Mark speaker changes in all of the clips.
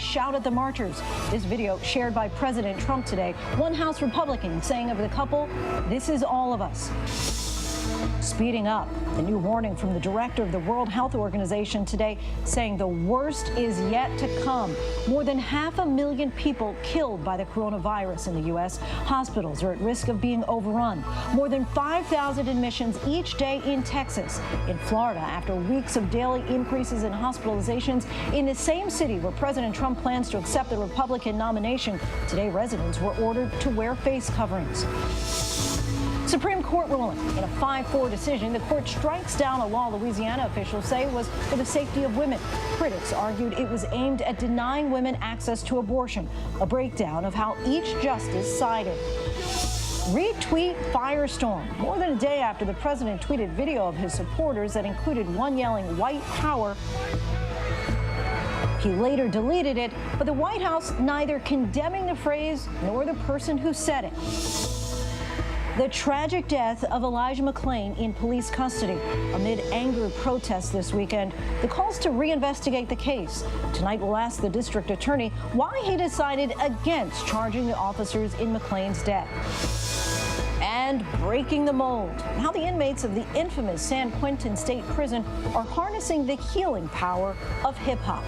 Speaker 1: shout at the marchers. This video shared by President Trump today. One House Republican saying of the couple, "This is all of us." Speeding up, the new warning from the director of the World Health Organization today saying the worst is yet to come. More than 500,000 people killed by the coronavirus in the U.S. Hospitals are at risk of being overrun. More than 5,000 admissions each day in Texas. In Florida, after weeks of daily increases in hospitalizations in the same city where President Trump plans to accept the Republican nomination, today residents were ordered to wear face coverings. Supreme Court ruling. In a 5-4 decision, the court strikes down a law Louisiana officials say was for the safety of women. Critics argued it was aimed at denying women access to abortion. A breakdown of how each justice sided. Retweet firestorm. More than a day after the president tweeted video of his supporters that included one yelling "white power," he later deleted it, but the White House neither condemning the phrase nor the person who said it. The tragic death of Elijah McClain in police custody amid angry protests this weekend. The calls to reinvestigate the case. Tonight we'll ask the district attorney why he decided against charging the officers in McClain's death. And breaking the mold. How the inmates of the infamous San Quentin State Prison are harnessing the healing power of hip-hop.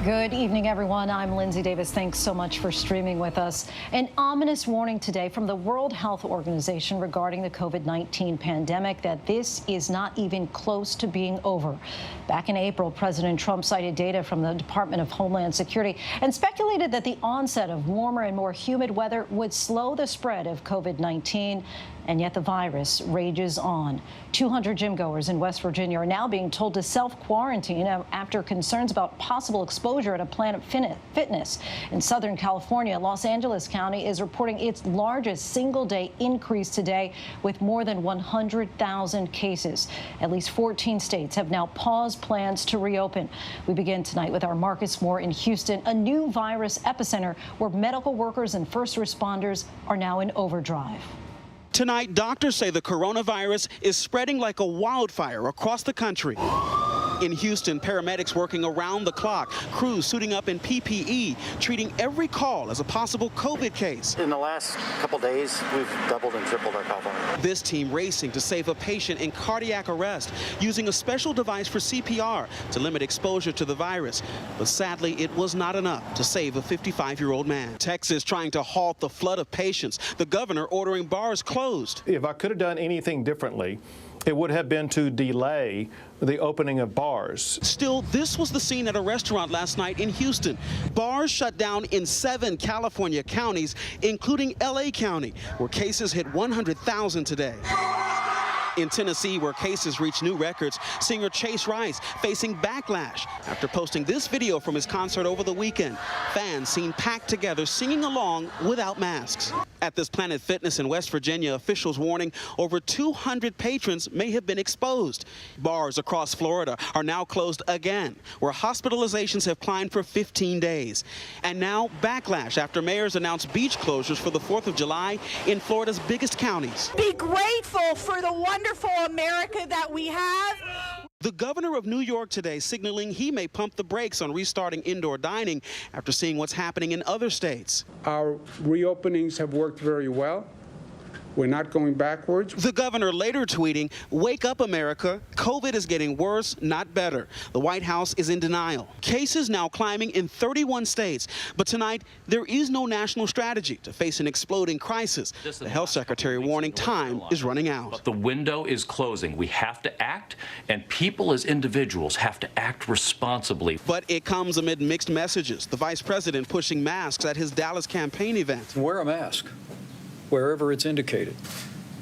Speaker 1: Good evening, everyone. I'm Lindsay Davis. Thanks so much for streaming with us. An ominous warning today from the World Health Organization regarding the COVID-19 pandemic that this is not even close to being over. Back in April, President Trump cited data from the Department of Homeland Security and speculated that the onset of warmer and more humid weather would slow the spread of COVID-19. And yet the virus rages on. 200 gym-goers in West Virginia are now being told to self-quarantine after concerns about possible exposure at a Planet Fitness. In Southern California, Los Angeles County is reporting its largest single-day increase today with more than 100,000 cases. At least 14 states have now paused plans to reopen. We begin tonight with our Marcus Moore in Houston, a new virus epicenter where medical workers and first responders are now in overdrive.
Speaker 2: Tonight, doctors say the coronavirus is spreading like a wildfire across the country. In Houston, paramedics working around the clock, crews suiting up in PPE, treating every call as a possible COVID case.
Speaker 3: In the last couple days, we've doubled and tripled our call volume.
Speaker 2: This team racing to save a patient in cardiac arrest, using a special device for CPR to limit exposure to the virus. But sadly, it was not enough to save a 55-year-old man. Texas trying to halt the flood of patients, the governor ordering bars closed.
Speaker 4: If I could have done anything differently, it would have been to delay the opening of bars.
Speaker 2: Still, this was the scene at a restaurant last night in Houston. Bars shut down in 7 California counties, including LA County, where cases hit 100,000 today. In Tennessee, where cases reach new records, singer Chase Rice facing backlash after posting this video from his concert over the weekend. Fans seen packed together singing along without masks. At this Planet Fitness in West Virginia, officials warning over 200 patrons may have been exposed. Bars across Florida are now closed again, where hospitalizations have climbed for 15 days. And now backlash after mayors announced beach closures for the 4th of July in Florida's biggest counties.
Speaker 5: Be grateful for the wonderful America that we have.
Speaker 2: The governor of New York today signaling he may pump the brakes on restarting indoor dining after seeing what's happening in other states.
Speaker 6: Our reopenings have worked very well. We're not going backwards.
Speaker 2: The governor later tweeting, "Wake up, America. COVID is getting worse, not better." The White House is in denial. Cases now climbing in 31 states. But tonight, there is no national strategy to face an exploding crisis. The health secretary warning time is running out.
Speaker 7: But the window is closing. We have to act, and people as individuals have to act responsibly.
Speaker 2: But it comes amid mixed messages. The vice president pushing masks at his Dallas campaign event.
Speaker 8: Wear a mask wherever it's indicated,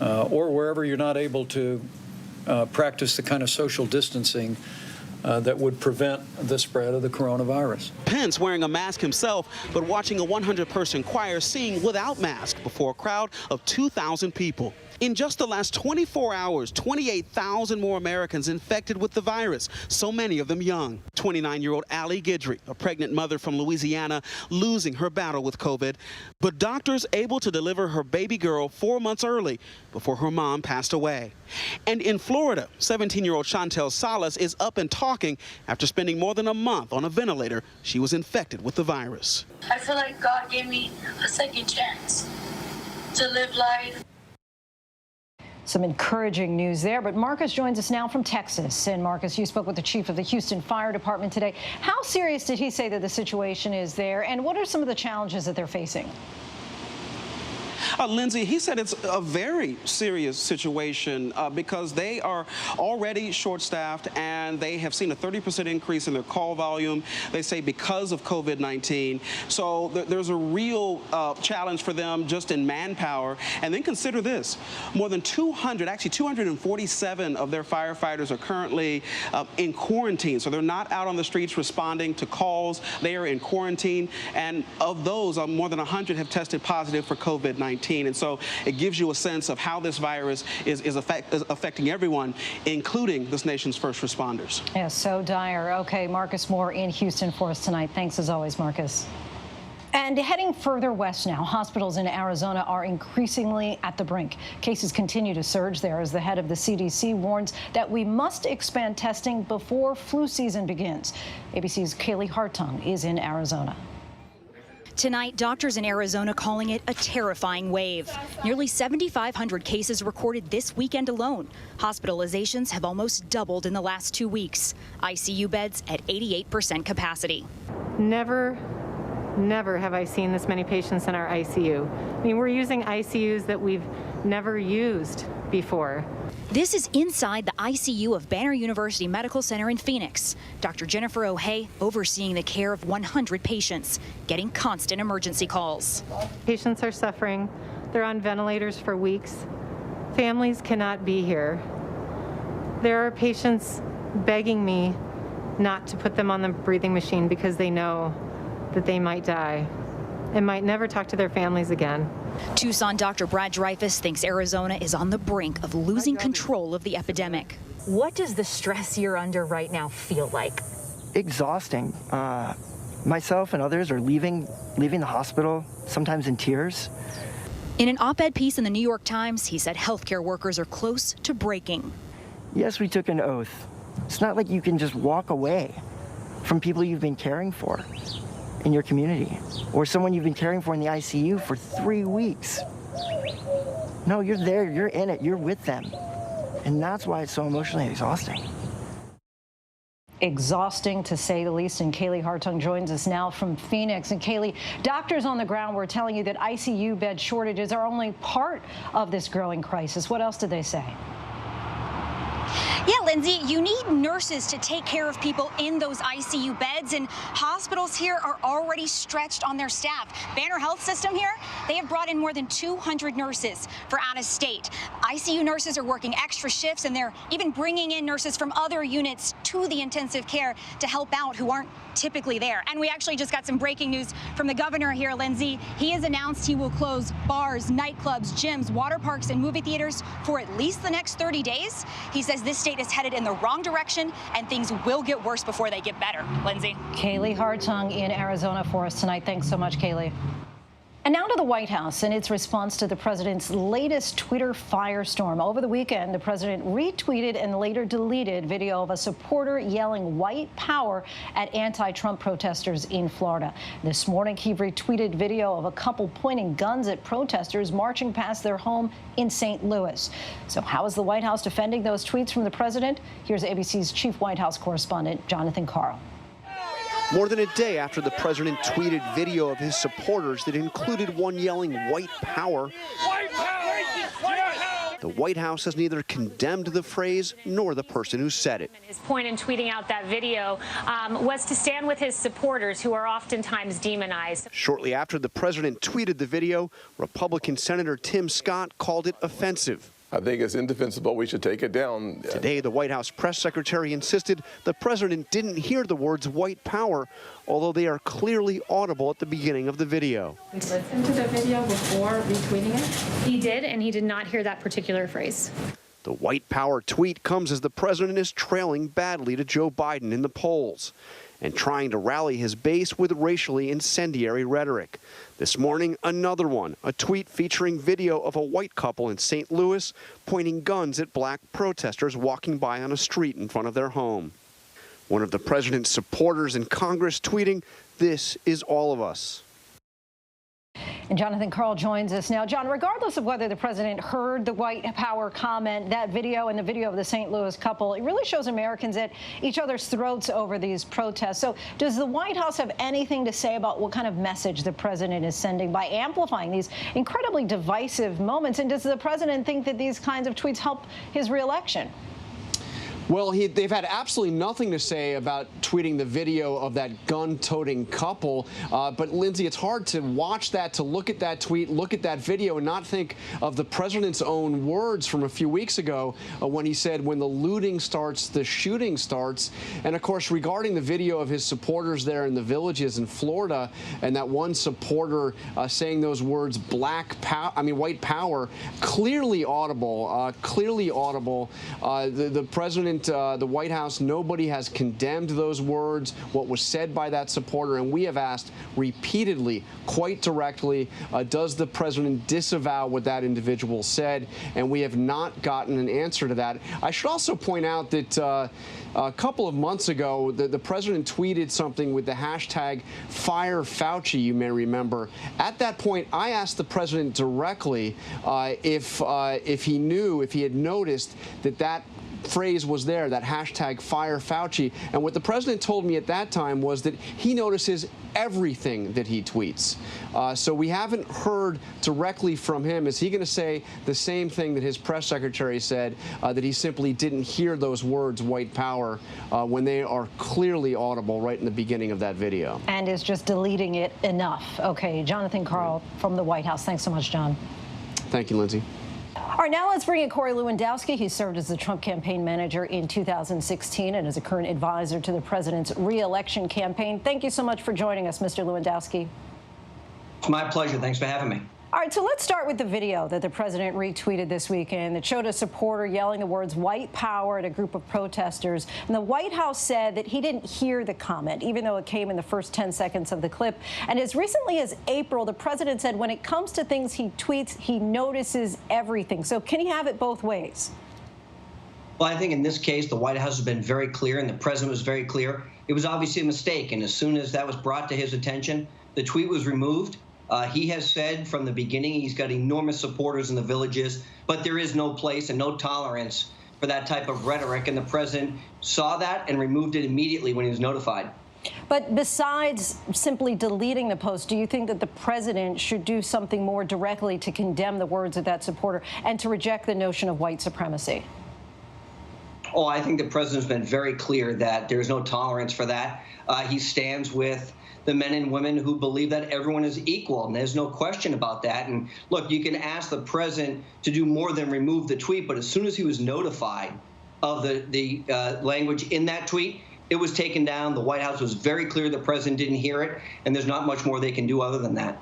Speaker 8: or wherever you're not able to practice the kind of social distancing that would prevent the spread of the coronavirus.
Speaker 2: Pence wearing a mask himself, but watching a 100-person choir sing without mask before a crowd of 2,000 people. In just the last 24 hours, 28,000 more Americans infected with the virus, so many of them young. 29-year-old Allie Guidry, a pregnant mother from Louisiana, losing her battle with COVID, but doctors able to deliver her baby girl 4 months early before her mom passed away. And in Florida, 17-year-old Chantel Salas is up and talking talking after spending more than a month on a ventilator. She was infected with the virus.
Speaker 9: I feel like God gave me a second chance to live life.
Speaker 1: Some encouraging news there, but Marcus joins us now from Texas. And Marcus, you spoke with the chief of the Houston Fire Department today. How serious did he say that the situation is there, and what are some of the challenges that they're facing?
Speaker 2: Lindsay, he said it's a very serious situation because they are already short-staffed and they have seen a 30% increase in their call volume, they say, because of COVID-19. So there's a real challenge for them just in manpower. And then consider this, more than 247 of their firefighters are currently in quarantine. So they're not out on the streets responding to calls. They are in quarantine. And of those, more than 100 have tested positive for COVID-19. And so it gives you a sense of how this virus is affecting everyone, including this nation's first responders.
Speaker 1: Yeah, so dire. Okay, Marcus Moore in Houston for us tonight. Thanks as always, Marcus. And heading further west now, hospitals in Arizona are increasingly at the brink. Cases continue to surge there as the head of the CDC warns that we must expand testing before flu season begins. ABC's Kaylee Hartung is in Arizona.
Speaker 10: Tonight, doctors in Arizona calling it a terrifying wave. Nearly 7,500 cases recorded this weekend alone. Hospitalizations have almost doubled in the last 2 weeks. ICU beds at 88% capacity.
Speaker 11: Never have I seen this many patients in our ICU. I mean, we're using ICUs that we've never used before.
Speaker 10: This is inside the ICU of Banner University Medical Center in Phoenix. Dr. Jennifer O'Hay overseeing the care of 100 patients, getting constant emergency calls.
Speaker 11: Patients are suffering. They're on ventilators for weeks. Families cannot be here. There are patients begging me not to put them on the breathing machine because they know that they might die and might never talk to their families again.
Speaker 10: Tucson Dr. Brad Dreyfus thinks Arizona is on the brink of losing control of the epidemic.
Speaker 12: What does the stress you're under right now feel like?
Speaker 13: Exhausting. Myself and others are leaving the hospital, sometimes in tears.
Speaker 10: In an op-ed piece in the New York Times, he said healthcare workers are close to breaking.
Speaker 13: Yes, we took an oath. It's not like you can just walk away from people you've been caring for in your community, or someone you've been caring for in the ICU for 3 weeks. No, you're there, you're in it, you're with them. And that's why it's so emotionally exhausting.
Speaker 1: Exhausting, to say the least. And Kaylee Hartung joins us now from Phoenix. And Kaylee, doctors on the ground were telling you that ICU bed shortages are only part of this growing crisis. What else did they say?
Speaker 10: Yeah, Lindsay, you need nurses to take care of people in those ICU beds, and hospitals here are already stretched on their staff. Banner Health System here, they have brought in more than 200 nurses for out of state. ICU nurses are working extra shifts, and they're even bringing in nurses from other units to the intensive care to help out who aren't typically there. And we actually just got some breaking news from the governor here, Lindsay. He has announced he will close bars, nightclubs, gyms, water parks, and movie theaters for at least the next 30 days. He says this state is headed in the wrong direction and things will get worse before they get better. Lindsay.
Speaker 1: Kaylee Hartung in Arizona for us tonight. Thanks so much, Kaylee. And now to the White House and its response to the president's latest Twitter firestorm. Over the weekend, the president retweeted and later deleted video of a supporter yelling white power at anti-Trump protesters in Florida. This morning, he retweeted video of a couple pointing guns at protesters marching past their home in St. Louis. So how is the White House defending those tweets from the president? Here's ABC's chief White House correspondent, Jonathan Karl.
Speaker 14: More than a day after the president tweeted video of his supporters that included one yelling white power, the White House has neither condemned the phrase nor the person who said it.
Speaker 15: His point in tweeting out that video was to stand with his supporters, who are oftentimes demonized.
Speaker 14: Shortly after the president tweeted the video, Republican Senator Tim Scott called it offensive.
Speaker 16: I think it's indefensible. We should take it down.
Speaker 14: Today, the White House press secretary insisted the president didn't hear the words white power, although they are clearly audible at the beginning of the video.
Speaker 11: Listen to the video before retweeting it?
Speaker 15: He did, and he did not hear that particular phrase.
Speaker 14: The white power tweet comes as the president is trailing badly to Joe Biden in the polls and trying to rally his base with racially incendiary rhetoric. This morning, another one, a tweet featuring video of a white couple in St. Louis pointing guns at black protesters walking by on a street in front of their home. One of the president's supporters in Congress tweeting, "This is all of us."
Speaker 1: And Jonathan Karl joins us now. John, regardless of whether the president heard the white power comment, that video and the video of the St. Louis couple, it really shows Americans at each other's throats over these protests. So does the White House have anything to say about what kind of message the president is sending by amplifying these incredibly divisive moments? And does the president think that these kinds of tweets help his reelection?
Speaker 14: Well, they've had absolutely nothing to say about tweeting the video of that gun-toting couple. But, Lindsay, it's hard to watch that, to look at that tweet, look at that video, and not think of the president's own words from a few weeks ago when he said, "When the looting starts, the shooting starts." And, of course, regarding the video of his supporters there in the villages in Florida, and that one supporter saying those words, white power, clearly audible, the president, the White House, nobody has condemned those words, what was said by that supporter, and we have asked repeatedly, quite directly, does the president disavow what that individual said? And we have not gotten an answer to that. I should also point out that a couple of months ago, the president tweeted something with the hashtag Fire Fauci, you may remember. At that point, I asked the president directly if he had noticed that phrase was there, that hashtag Fire Fauci. And what the president told me at that time was that he notices everything that he tweets. So we haven't heard directly from him. Is he going to say the same thing that his press secretary said, that he simply didn't hear those words, white power, when they are clearly audible right in the beginning of that video? And is just deleting it enough? Okay, Jonathan Karl from the White House. Thanks so much, John. Thank you, Lindsay. All right, now let's bring in Corey Lewandowski. He served as the Trump campaign manager in 2016 and is a current advisor to the president's re-election campaign. Thank you so much for joining us, Mr. Lewandowski.
Speaker 17: It's my pleasure. Thanks for having me.
Speaker 1: All right, so let's start with the video that the president retweeted this weekend that showed a supporter yelling the words white power at a group of protesters. And the White House said that he didn't hear the comment, even though it came in the first 10 seconds of the clip. And as recently as April, the president said when it comes to things he tweets, he notices everything. So can he have it both ways?
Speaker 17: Well, I think in this case, the White House has been very clear and the president was very clear. It was obviously a mistake. And as soon as that was brought to his attention, the tweet was removed. He has said from the beginning he's got enormous supporters in the villages, but there is no place and no tolerance for that type of rhetoric. And the president saw that and removed it immediately when he was notified.
Speaker 1: But besides simply deleting the post, do you think that the president should do something more directly to condemn the words of that supporter and to reject the notion of white supremacy?
Speaker 17: Oh, I think the president's been very clear that there's no tolerance for that. He stands with the men and women who believe that everyone is equal, and there's no question about that. And look, you can ask the president to do more than remove the tweet, but as soon as he was notified of the language in that tweet, it was taken down. The White House was very clear the president didn't hear it, and there's not much more they can do other than that.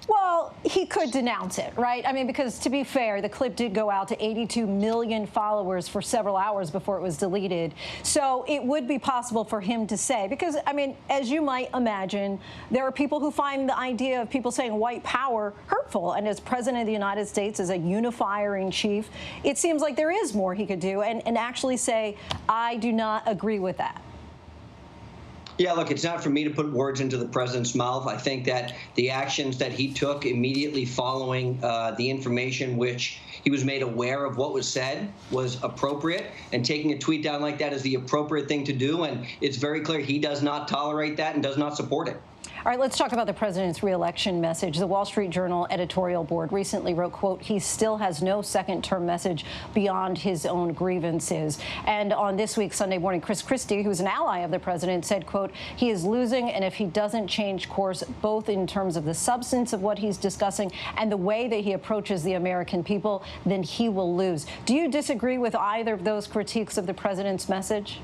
Speaker 1: Well, he could denounce it, right? I mean, because to be fair, the clip did go out to 82 million followers for several hours before it was deleted. So it would be possible for him to say, because, I mean, as you might imagine, there are people who find the idea of people saying white power hurtful. And as president of the United States, as a unifier in chief, it seems like there is more he could do and actually say, I do not agree with that.
Speaker 17: Yeah, look, it's not for me to put words into the president's mouth. I think that the actions that he took immediately following the information which he was made aware of what was said was appropriate, and taking a tweet down like that is the appropriate thing to do. And it's very clear he does not tolerate that and does not support it.
Speaker 1: All right, let's talk about the president's re-election message. The Wall Street Journal editorial board recently wrote, quote, he still has no second-term message beyond his own grievances. And on this week's Sunday Morning, Chris Christie, who's an ally of the president, said, quote, he is losing, and if he doesn't change course, both in terms of the substance of what he's discussing and the way that he approaches the American people, then he will lose. Do you disagree with either of those critiques of the president's message?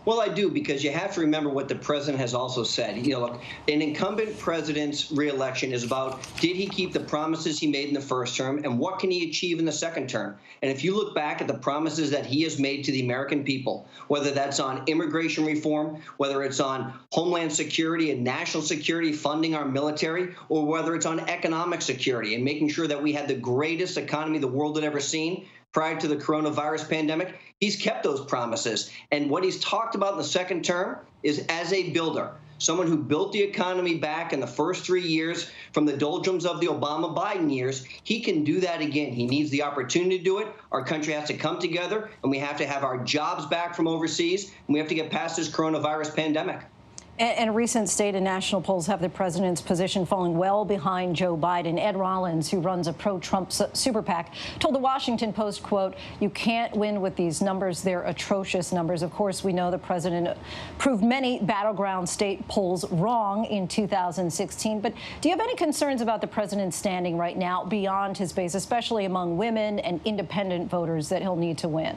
Speaker 17: Well, I do, because you have to remember what the president has also said. You know, look, an incumbent president's reelection is about, did he keep the promises he made in the first term, and what can he achieve in the second term? And if you look back at the promises that he has made to the American people, whether that's on immigration reform, whether it's on homeland security and national security, funding our military, or whether it's on economic security and making sure that we had the greatest economy the world had ever seen, prior to the coronavirus pandemic. He's kept those promises. And what he's talked about in the second term is as a builder, someone who built the economy back in the first 3 years from the doldrums of the Obama-Biden years. He can do that again. He needs the opportunity to do it. Our country has to come together, and we have to have our jobs back from overseas, and we have to get past this coronavirus pandemic.
Speaker 1: And recent state and national polls have the president's position falling well behind Joe Biden. Ed Rollins, who runs a pro-Trump super PAC, told the Washington Post, quote, "You can't win with these numbers. They're atrocious numbers." Of course, we know the president proved many battleground state polls wrong in 2016. But do you have any concerns about the president's standing right now beyond his base, especially among women and independent voters that he'll need to win?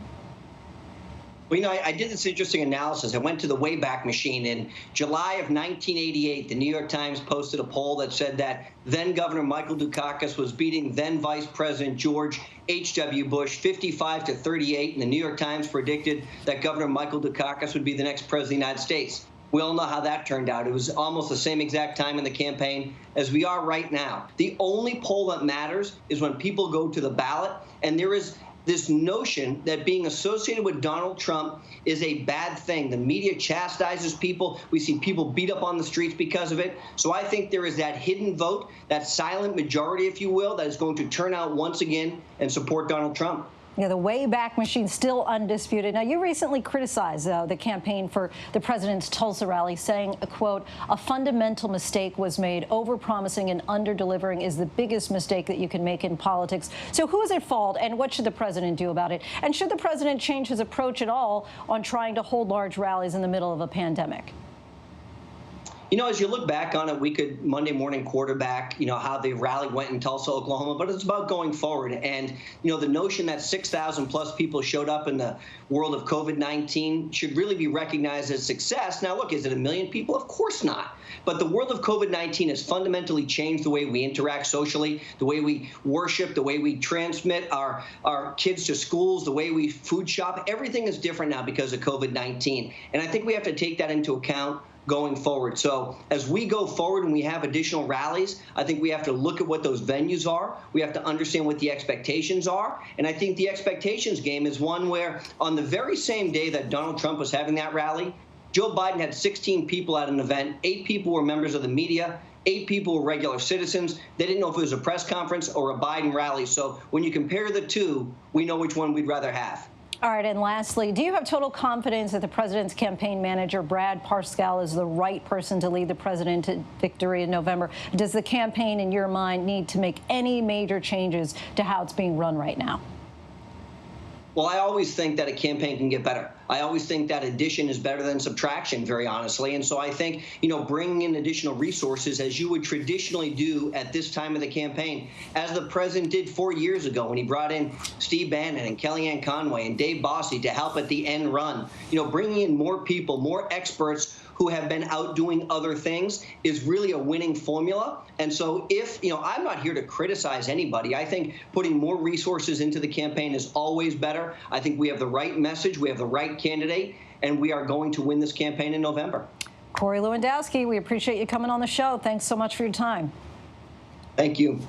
Speaker 17: Well, you know, I did this interesting analysis. I went to the Wayback Machine. In July of 1988, the New York Times posted a poll that said that then-Governor Michael Dukakis was beating then-Vice President George H.W. Bush 55-38, and the New York Times predicted that Governor Michael Dukakis would be the next president of the United States. We all know how that turned out. It was almost the same exact time in the campaign as we are right now. The only poll that matters is when people go to the ballot, and there is this notion that being associated with Donald Trump is a bad thing. The media chastises people. We see people beat up on the streets because of it. So I think there is that hidden vote, that silent majority, if you will, that is going to turn out once again and support Donald Trump.
Speaker 1: Yeah, the Wayback Machine still undisputed. Now, you recently criticized the campaign for the president's Tulsa rally, saying, quote, "A fundamental mistake was made. Overpromising and underdelivering is the biggest mistake that you can make in politics." So who is at fault, and what should the president do about it? And should the president change his approach at all on trying to hold large rallies in the middle of a pandemic?
Speaker 17: You know, as you look back on it, we could Monday morning quarterback, you know, how the rally went in Tulsa, Oklahoma, but it's about going forward. And, you know, the notion that 6,000 plus people showed up in the world of COVID-19 should really be recognized as success. Now, look, is it 1 million people? Of course not. But the world of COVID-19 has fundamentally changed the way we interact socially, the way we worship, the way we transmit our kids to schools, the way we food shop. Everything is different now because of COVID-19. And I think we have to take that into account going forward. So as we go forward and we have additional rallies, I think we have to look at what those venues are. We have to understand what the expectations are. And I think the expectations game is one where on the very same day that Donald Trump was having that rally, Joe Biden had 16 people at an event. 8 people were members of the media. 8 people were regular citizens. They didn't know if it was a press conference or a Biden rally. So when you compare the two, we know which one we'd rather have.
Speaker 1: All right, and lastly, do you have total confidence that the president's campaign manager, Brad Parscale, is the right person to lead the president to victory in November? Does the campaign, in your mind, need to make any major changes to how it's being run right now?
Speaker 17: Well, I always think that a campaign can get better. I always think that addition is better than subtraction, very honestly. And so I think, you know, bringing in additional resources, as you would traditionally do at this time of the campaign, as the president did 4 years ago when he brought in Steve Bannon and Kellyanne Conway and Dave Bossie to help at the end run, you know, bringing in more people, more experts who have been out doing other things is really a winning formula. And so if, you know, I'm not here to criticize anybody. I think putting more resources into the campaign is always better. I think we have the right message, we have the right candidate, and we are going to win this campaign in November.
Speaker 1: Corey Lewandowski, we appreciate you coming on the show. Thanks so much for your time.
Speaker 17: Thank you.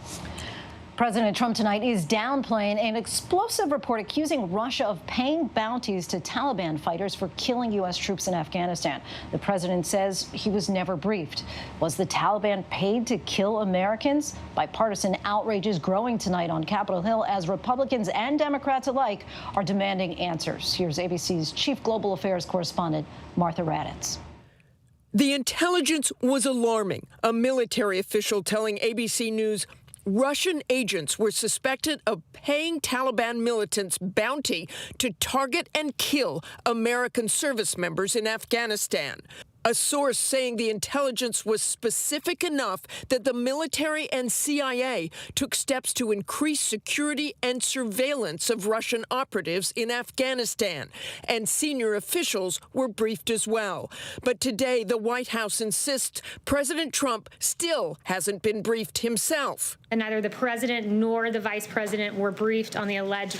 Speaker 1: President Trump tonight is downplaying an explosive report accusing Russia of paying bounties to Taliban fighters for killing U.S. troops in Afghanistan. The president says he was never briefed. Was the Taliban paid to kill Americans? Bipartisan outrage is growing tonight on Capitol Hill as Republicans and Democrats alike are demanding answers. Here's ABC's chief global affairs correspondent, Martha Raddatz.
Speaker 18: The intelligence was alarming. A military official telling ABC News Russian agents were suspected of paying Taliban militants bounty to target and kill American service members in Afghanistan. A source saying the intelligence was specific enough that the military and CIA took steps to increase security and surveillance of Russian operatives in Afghanistan, and senior officials were briefed as well. But today, the White House insists President Trump still hasn't been briefed himself.
Speaker 15: And neither the president nor the vice president were briefed on the alleged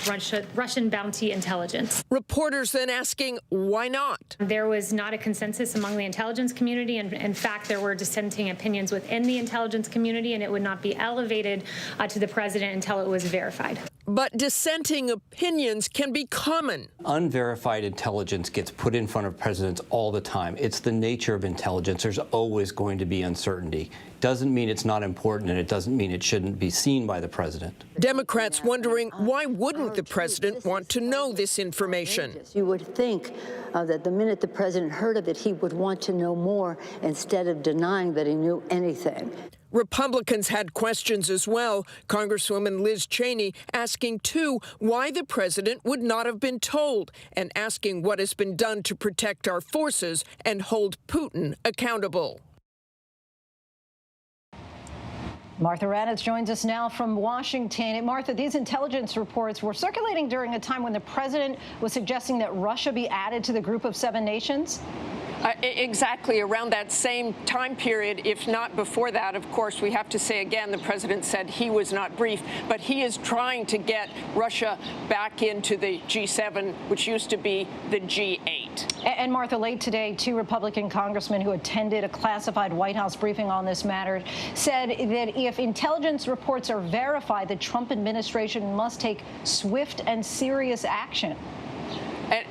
Speaker 15: Russian bounty intelligence.
Speaker 18: Reporters then asking, why not?
Speaker 15: There was not a consensus among the intelligence community, and in fact, there were dissenting opinions within the intelligence community, and it would not be elevated to the president until it was verified.
Speaker 18: But dissenting opinions can be common.
Speaker 19: Unverified intelligence gets put in front of presidents all the time. It's the nature of intelligence. There's always going to be uncertainty. Doesn't mean it's not important, and it doesn't mean it shouldn't be seen by the president.
Speaker 18: Democrats wondering, why wouldn't the president want to know this information?
Speaker 20: You would think that the minute the president heard of it, he would want to know more instead of denying that he knew anything.
Speaker 18: Republicans had questions as well. Congresswoman Liz Cheney asking, too, why the president would not have been told, and asking what has been done to protect our forces and hold Putin accountable.
Speaker 1: Martha Raddatz joins us now from Washington. And Martha, these intelligence reports were circulating during a time when the president was suggesting that Russia be added to the group of 7 nations?
Speaker 18: Exactly, around that same time period, if not before that. Of course, we have to say again, the president said he was not briefed, but he is trying to get Russia back into the G7, which used to be the G8.
Speaker 1: And Martha, late today, 2 Republican congressmen who attended a classified White House briefing on this matter said that if intelligence reports are verified, the Trump administration must take swift and serious action.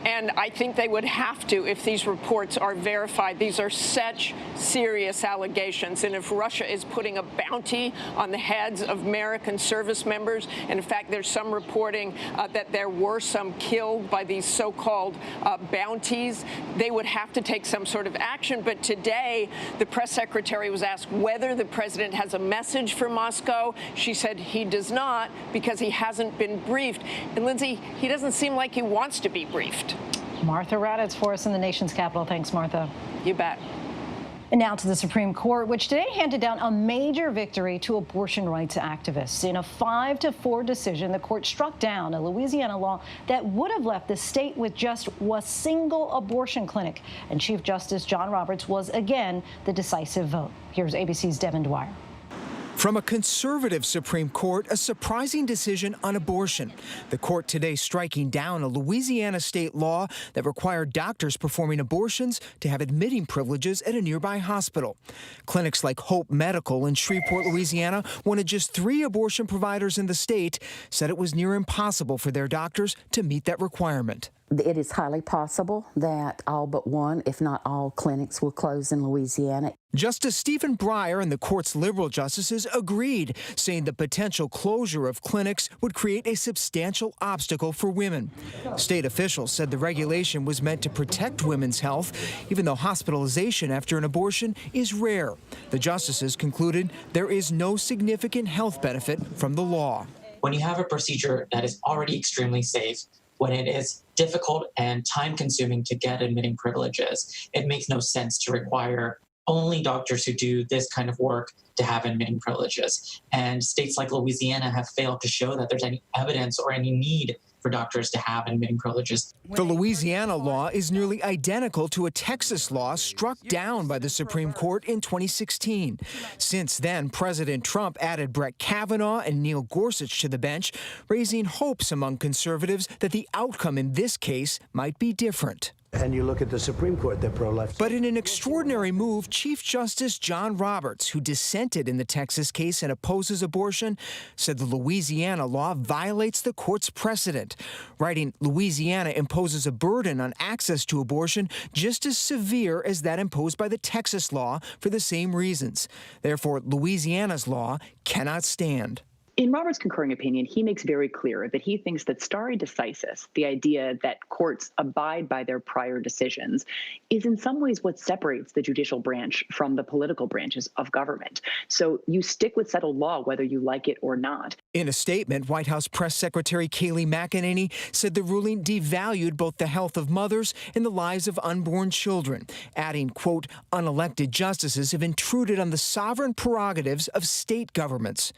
Speaker 18: And I think they would have to if these reports are verified. These are such serious allegations. And if Russia is putting a bounty on the heads of American service members, and in fact, there's some reporting that there were some killed by these so-called bounties, they would have to take some sort of action. But today, the press secretary was asked whether the president has a message for Moscow. She said he does not because he hasn't been briefed. And Lindsay, he doesn't seem like he wants to be briefed.
Speaker 1: Martha Raddatz for us in the nation's capital. Thanks, Martha.
Speaker 18: You bet.
Speaker 1: And now to the Supreme Court, which today handed down a major victory to abortion rights activists. In a 5-4 decision, the court struck down a Louisiana law that would have left the state with just a single abortion clinic. And Chief Justice John Roberts was again the decisive vote. Here's ABC's Devin Dwyer.
Speaker 21: From a conservative Supreme Court, a surprising decision on abortion. The court today striking down a Louisiana state law that required doctors performing abortions to have admitting privileges at a nearby hospital. Clinics like Hope Medical in Shreveport, Louisiana, one of just 3 abortion providers in the state, said it was near impossible for their doctors to meet that requirement.
Speaker 22: It is highly possible that all but one, if not all, clinics will close in Louisiana.
Speaker 21: Justice Stephen Breyer and the court's liberal justices agreed, saying the potential closure of clinics would create a substantial obstacle for women. State officials said the regulation was meant to protect women's health, even though hospitalization after an abortion is rare. The justices concluded there is no significant health benefit from the law.
Speaker 23: When you have a procedure that is already extremely safe, when it is difficult and time-consuming to get admitting privileges, it makes no sense to require only doctors who do this kind of work to have admitting privileges. And states like Louisiana have failed to show that there's any evidence or any need for doctors to have admitting privileges.
Speaker 21: The Louisiana law is nearly identical to a Texas law struck down by the Supreme Court in 2016. Since then, President Trump added Brett Kavanaugh and Neil Gorsuch to the bench, raising hopes among conservatives that the outcome in this case might be different.
Speaker 24: And you look at the Supreme Court, they're pro-life.
Speaker 21: But in an extraordinary move, Chief Justice John Roberts, who dissented in the Texas case and opposes abortion, said the Louisiana law violates the court's precedent, writing, Louisiana imposes a burden on access to abortion just as severe as that imposed by the Texas law for the same reasons. Therefore, Louisiana's law cannot stand.
Speaker 25: In Roberts' concurring opinion, he makes very clear that he thinks that stare decisis, the idea that courts abide by their prior decisions, is in some ways what separates the judicial branch from the political branches of government. So you stick with settled law whether you like it or not.
Speaker 21: In a statement, White House Press Secretary Kayleigh McEnany said the ruling devalued both the health of mothers and the lives of unborn children, adding, quote, unelected justices have intruded on the sovereign prerogatives of state governments.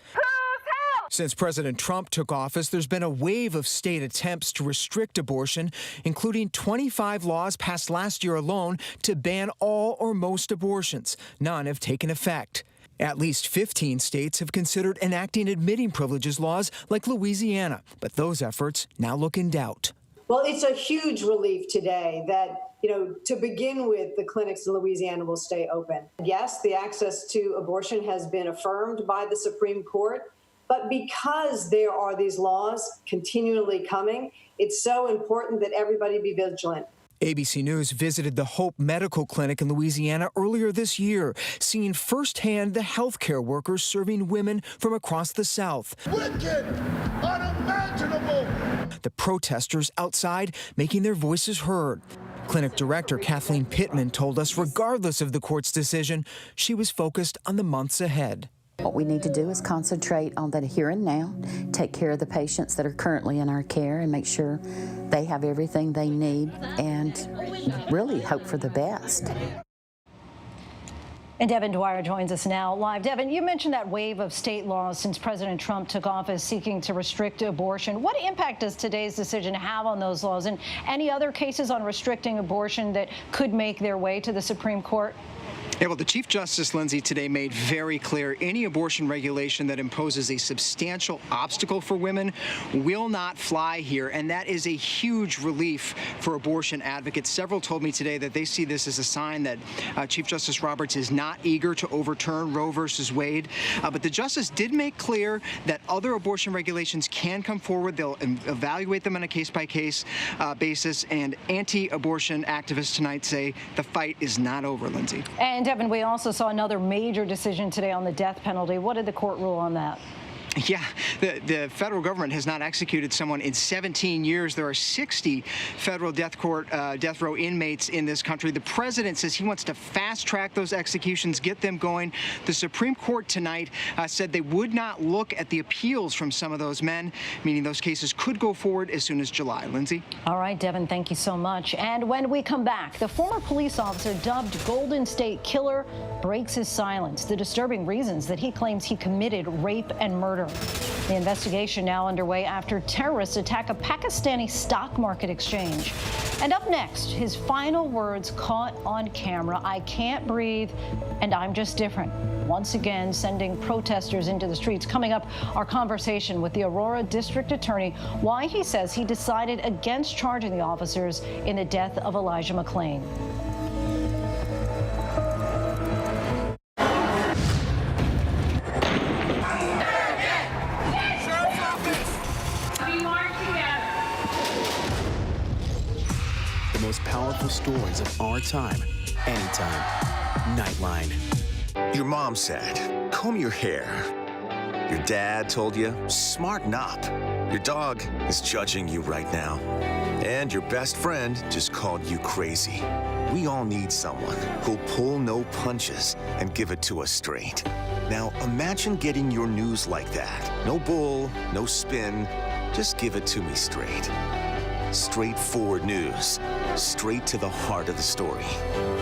Speaker 21: Since President Trump took office, there's been a wave of state attempts to restrict abortion, including 25 laws passed last year alone to ban all or most abortions. None have taken effect. At least 15 states have considered enacting admitting privileges laws like Louisiana, but those efforts now look in doubt.
Speaker 26: Well, it's a huge relief today that, to begin with, the clinics in Louisiana will stay open. Yes, the access to abortion has been affirmed by the Supreme Court. But because there are these laws continually coming, it's so important that everybody be vigilant.
Speaker 21: ABC News visited the Hope Medical Clinic in Louisiana earlier this year, seeing firsthand the healthcare workers serving women from across the South.
Speaker 3: Wicked! Unimaginable!
Speaker 21: The protesters outside making their voices heard. Clinic director Kathleen Pittman told us regardless of the court's decision, she was focused on the months ahead.
Speaker 22: What we need to do is concentrate on the here and now, take care of the patients that are currently in our care and make sure they have everything they need and really hope for the best.
Speaker 1: And Devin Dwyer joins us now live. Devin, you mentioned that wave of state laws since President Trump took office seeking to restrict abortion. What impact does today's decision have on those laws and any other cases on restricting abortion that could make their way to the Supreme Court?
Speaker 4: Yeah, well, the Chief Justice, Lindsay, today made very clear any abortion regulation that imposes a substantial obstacle for women will not fly here, and that is a huge relief for abortion advocates. Several told me today that they see this as a sign that Chief Justice Roberts is not eager to overturn Roe versus Wade. But the justice did make clear that other abortion regulations can come forward. They'll evaluate them on a case-by-case basis, and anti-abortion activists tonight say the fight is not over, Lindsay.
Speaker 1: And Devin, we also saw another major decision today on the death penalty. What did the court rule on that?
Speaker 4: Yeah, the federal government has not executed someone in 17 years. There are 60 federal death row inmates in this country. The president says he wants to fast track those executions, get them going. The Supreme Court tonight said they would not look at the appeals from some of those men, meaning those cases could go forward as soon as July. Lindsay?
Speaker 1: All right, Devin, thank you so much. And when we come back, the former police officer dubbed Golden State Killer breaks his silence. The disturbing reasons that he claims he committed rape and murder. The investigation now underway after terrorists attack a Pakistani stock market exchange. And up next, his final words caught on camera: "I can't breathe and I'm just different." Once again, sending protesters into the streets. Coming up, our conversation with the Aurora District Attorney, why he says he decided against charging the officers in the death of Elijah McClain.
Speaker 5: Powerful stories of our time, anytime. Nightline.
Speaker 6: Your mom said, comb your hair. Your dad told you, smarten up. Your dog is judging you right now. And your best friend just called you crazy. We all need someone who'll pull no punches and give it to us straight. Now imagine getting your news like that. No bull, no spin, just give it to me straight. Straightforward news, straight to the heart of the story.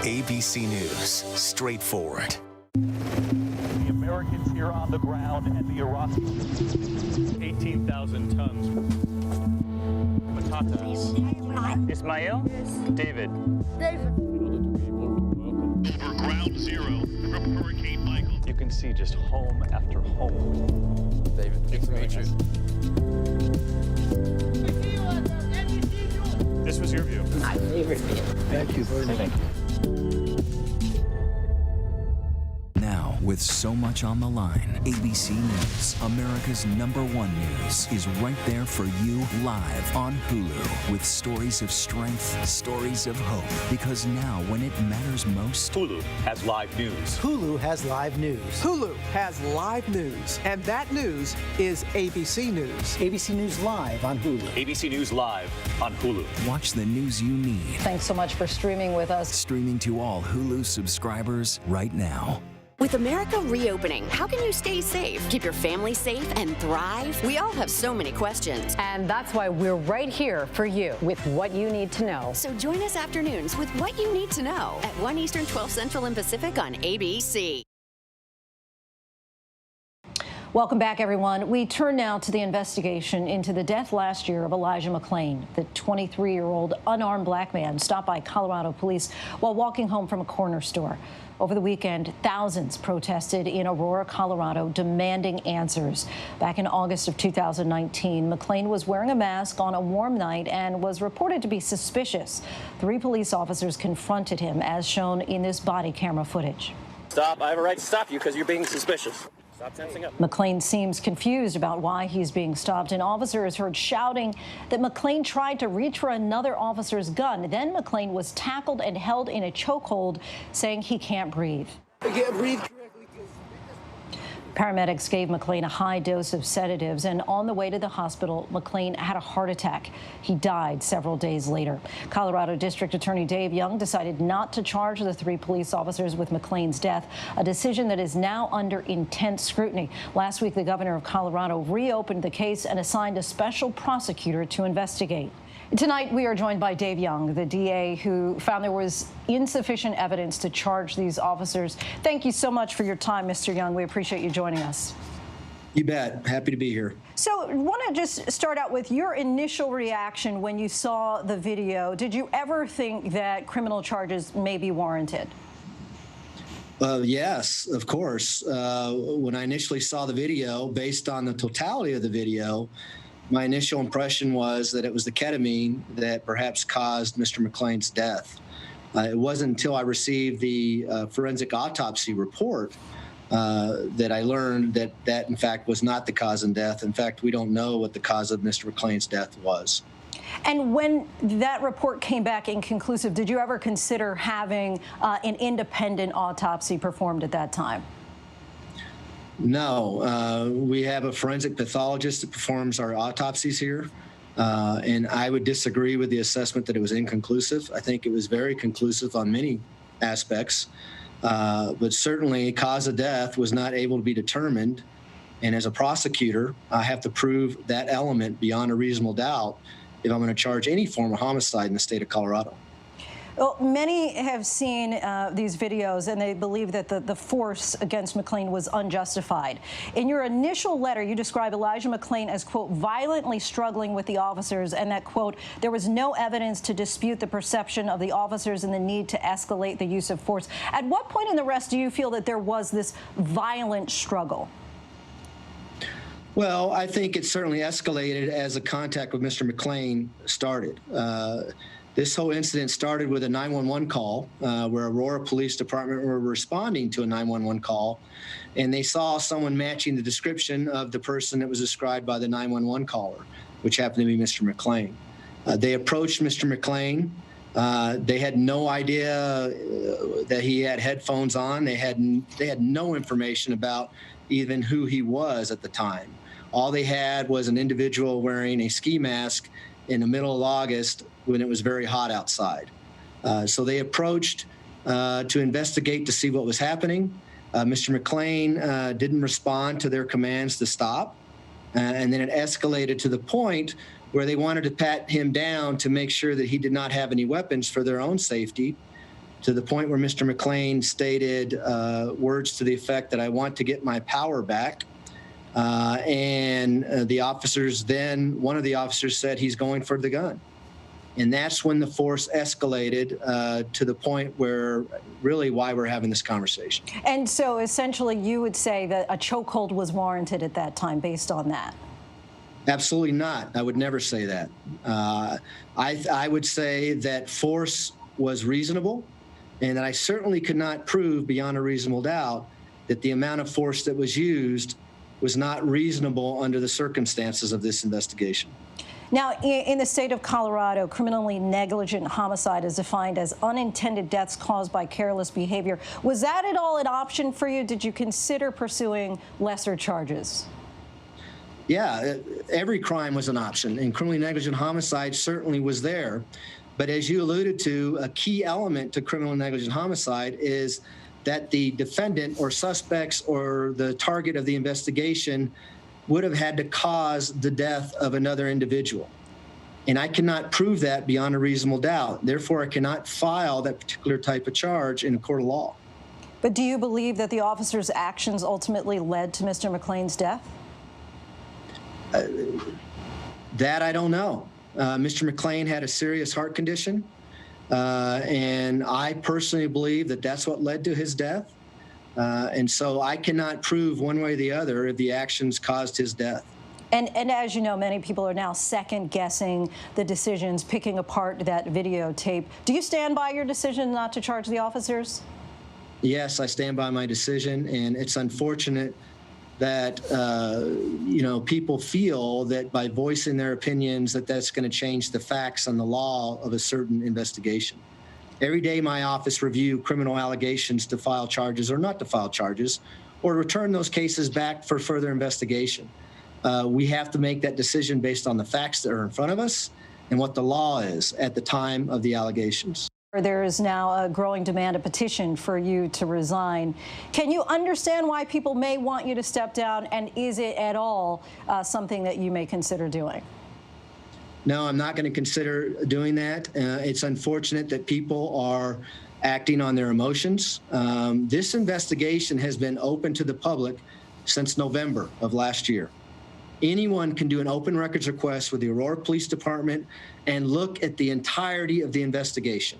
Speaker 6: ABC News, straightforward.
Speaker 7: The Americans here on the ground and the Iraqis, 18,000 tons. Patatas. Ismail? David.
Speaker 8: Over ground zero from Hurricane Michael.
Speaker 7: You can see just home after home. David, nice to meet you. This was your view.
Speaker 6: My favorite view.
Speaker 7: Thank you very much.
Speaker 27: Now, with so much on the line, ABC News, America's #1 news, is right there for you live on Hulu with stories of strength, stories of hope. Because now, when it matters most,
Speaker 7: Hulu has live news.
Speaker 24: Hulu has live news.
Speaker 28: Hulu has live news, and that news is ABC News.
Speaker 24: ABC News Live on Hulu.
Speaker 7: ABC News Live on Hulu.
Speaker 27: Watch the news you need.
Speaker 1: Thanks so much for streaming with us.
Speaker 27: Streaming to all Hulu subscribers right now.
Speaker 29: With America reopening, how can you stay safe, keep your family safe, and thrive? We all have so many questions.
Speaker 30: And that's why we're right here for you with what you need to know.
Speaker 29: So join us afternoons with What You Need to Know at 1 Eastern, 12 Central, and Pacific on ABC.
Speaker 1: Welcome back, everyone. We turn now to the investigation into the death last year of Elijah McClain, the 23-year-old unarmed black man stopped by Colorado police while walking home from a corner store. Over the weekend, thousands protested in Aurora, Colorado, demanding answers. Back in August of 2019, McClain was wearing a mask on a warm night and was reported to be suspicious. 3 police officers confronted him, as shown in this body camera footage.
Speaker 2: Stop. I have a right to stop you because you're being suspicious. Stop tensing up.
Speaker 1: McClain seems confused about why he's being stopped. An officer is heard shouting that McClain tried to reach for another officer's gun. Then McClain was tackled and held in a chokehold, saying he can't breathe.
Speaker 2: I can't breathe.
Speaker 1: Paramedics gave McClain a high dose of sedatives, and on the way to the hospital, McClain had a heart attack. He died several days later. Colorado District Attorney Dave Young decided not to charge the 3 police officers with McClain's death, a decision that is now under intense scrutiny. Last week, the governor of Colorado reopened the case and assigned a special prosecutor to investigate. Tonight, we are joined by Dave Young, the DA who found there was insufficient evidence to charge these officers. Thank you so much for your time, Mr. Young. We appreciate you joining us.
Speaker 9: You bet. Happy to be here.
Speaker 1: So I want to just start out with your initial reaction when you saw the video. Did you ever think that criminal charges may be warranted?
Speaker 9: Yes, of course. When I initially saw the video, based on the totality of the video, my initial impression was that it was the ketamine that perhaps caused Mr. McClain's death. It wasn't until I received the forensic autopsy report that I learned that that, in fact, was not the cause of death. In fact, we don't know what the cause of Mr. McClain's death was.
Speaker 1: And when that report came back inconclusive, did you ever consider having an independent autopsy performed at that time?
Speaker 9: No, we have a forensic pathologist that performs our autopsies here, and I would disagree with the assessment that it was inconclusive. I think it was very conclusive on many aspects, but certainly cause of death was not able to be determined, and as a prosecutor, I have to prove that element beyond a reasonable doubt if I'm going to charge any form of homicide in the state of Colorado.
Speaker 1: Well, many have seen these videos, and they believe that the force against McClain was unjustified. In your initial letter, you describe Elijah McClain as, quote, violently struggling with the officers, and that, quote, there was no evidence to dispute the perception of the officers and the need to escalate the use of force. At what point in the arrest do you feel that there was this violent struggle?
Speaker 9: Well, I think it certainly escalated as the contact with Mr. McClain started. This whole incident started with a 911 call where Aurora Police Department were responding to a 911 call, and they saw someone matching the description of the person that was described by the 911 caller, which happened to be Mr. McClain. They approached Mr. McClain. They had no idea that he had headphones on. They had no information about even who he was at the time. All they had was an individual wearing a ski mask in the middle of August when it was very hot outside. So they approached to investigate to see what was happening. Mr. McClain didn't respond to their commands to stop. And then it escalated to the point where they wanted to pat him down to make sure that he did not have any weapons for their own safety, to the point where Mr. McClain stated words to the effect that I want to get my power back. And the officers then, one of the officers said he's going for the gun. And that's when the force escalated to the point where really why we're having this conversation.
Speaker 1: And so essentially you would say that a chokehold was warranted at that time based on that?
Speaker 9: Absolutely not. I would never say that. I would say that force was reasonable, and that I certainly could not prove beyond a reasonable doubt that the amount of force that was used was not reasonable under the circumstances of this investigation.
Speaker 1: Now, in the state of Colorado, criminally negligent homicide is defined as unintended deaths caused by careless behavior. Was that at all an option for you? Did you consider pursuing lesser charges?
Speaker 9: Yeah, every crime was an option, and criminally negligent homicide certainly was there. But as you alluded to, a key element to criminal negligent homicide is that the defendant or suspects or the target of the investigation would have had to cause the death of another individual. And I cannot prove that beyond a reasonable doubt. Therefore, I cannot file that particular type of charge in a court of law.
Speaker 1: But do you believe that the officer's actions ultimately led to Mr. McClain's death?
Speaker 9: That I don't know. Mr. McClain had a serious heart condition, and I personally believe that that's what led to his death. And so I cannot prove one way or the other if the actions caused his death.
Speaker 1: And as you know, many people are now second-guessing the decisions, picking apart that videotape. Do you stand by your decision not to charge the officers?
Speaker 9: yes, I stand by my decision, and it's unfortunate that people feel that by voicing their opinions that's going to change the facts and the law of a certain investigation. Every day my office review criminal allegations to file charges or not to file charges, or return those cases back for further investigation. We have to make that decision based on the facts that are in front of us and what the law is at the time of the allegations.
Speaker 1: There is now a growing demand, a petition for you to resign. Can you understand why people may want you to step down, and is it at all something that you may consider doing?
Speaker 9: No, I'm not going to consider doing that. It's unfortunate that people are acting on their emotions. This investigation has been open to the public since November of last year. Anyone can do an open records request with the Aurora Police Department and look at the entirety of the investigation.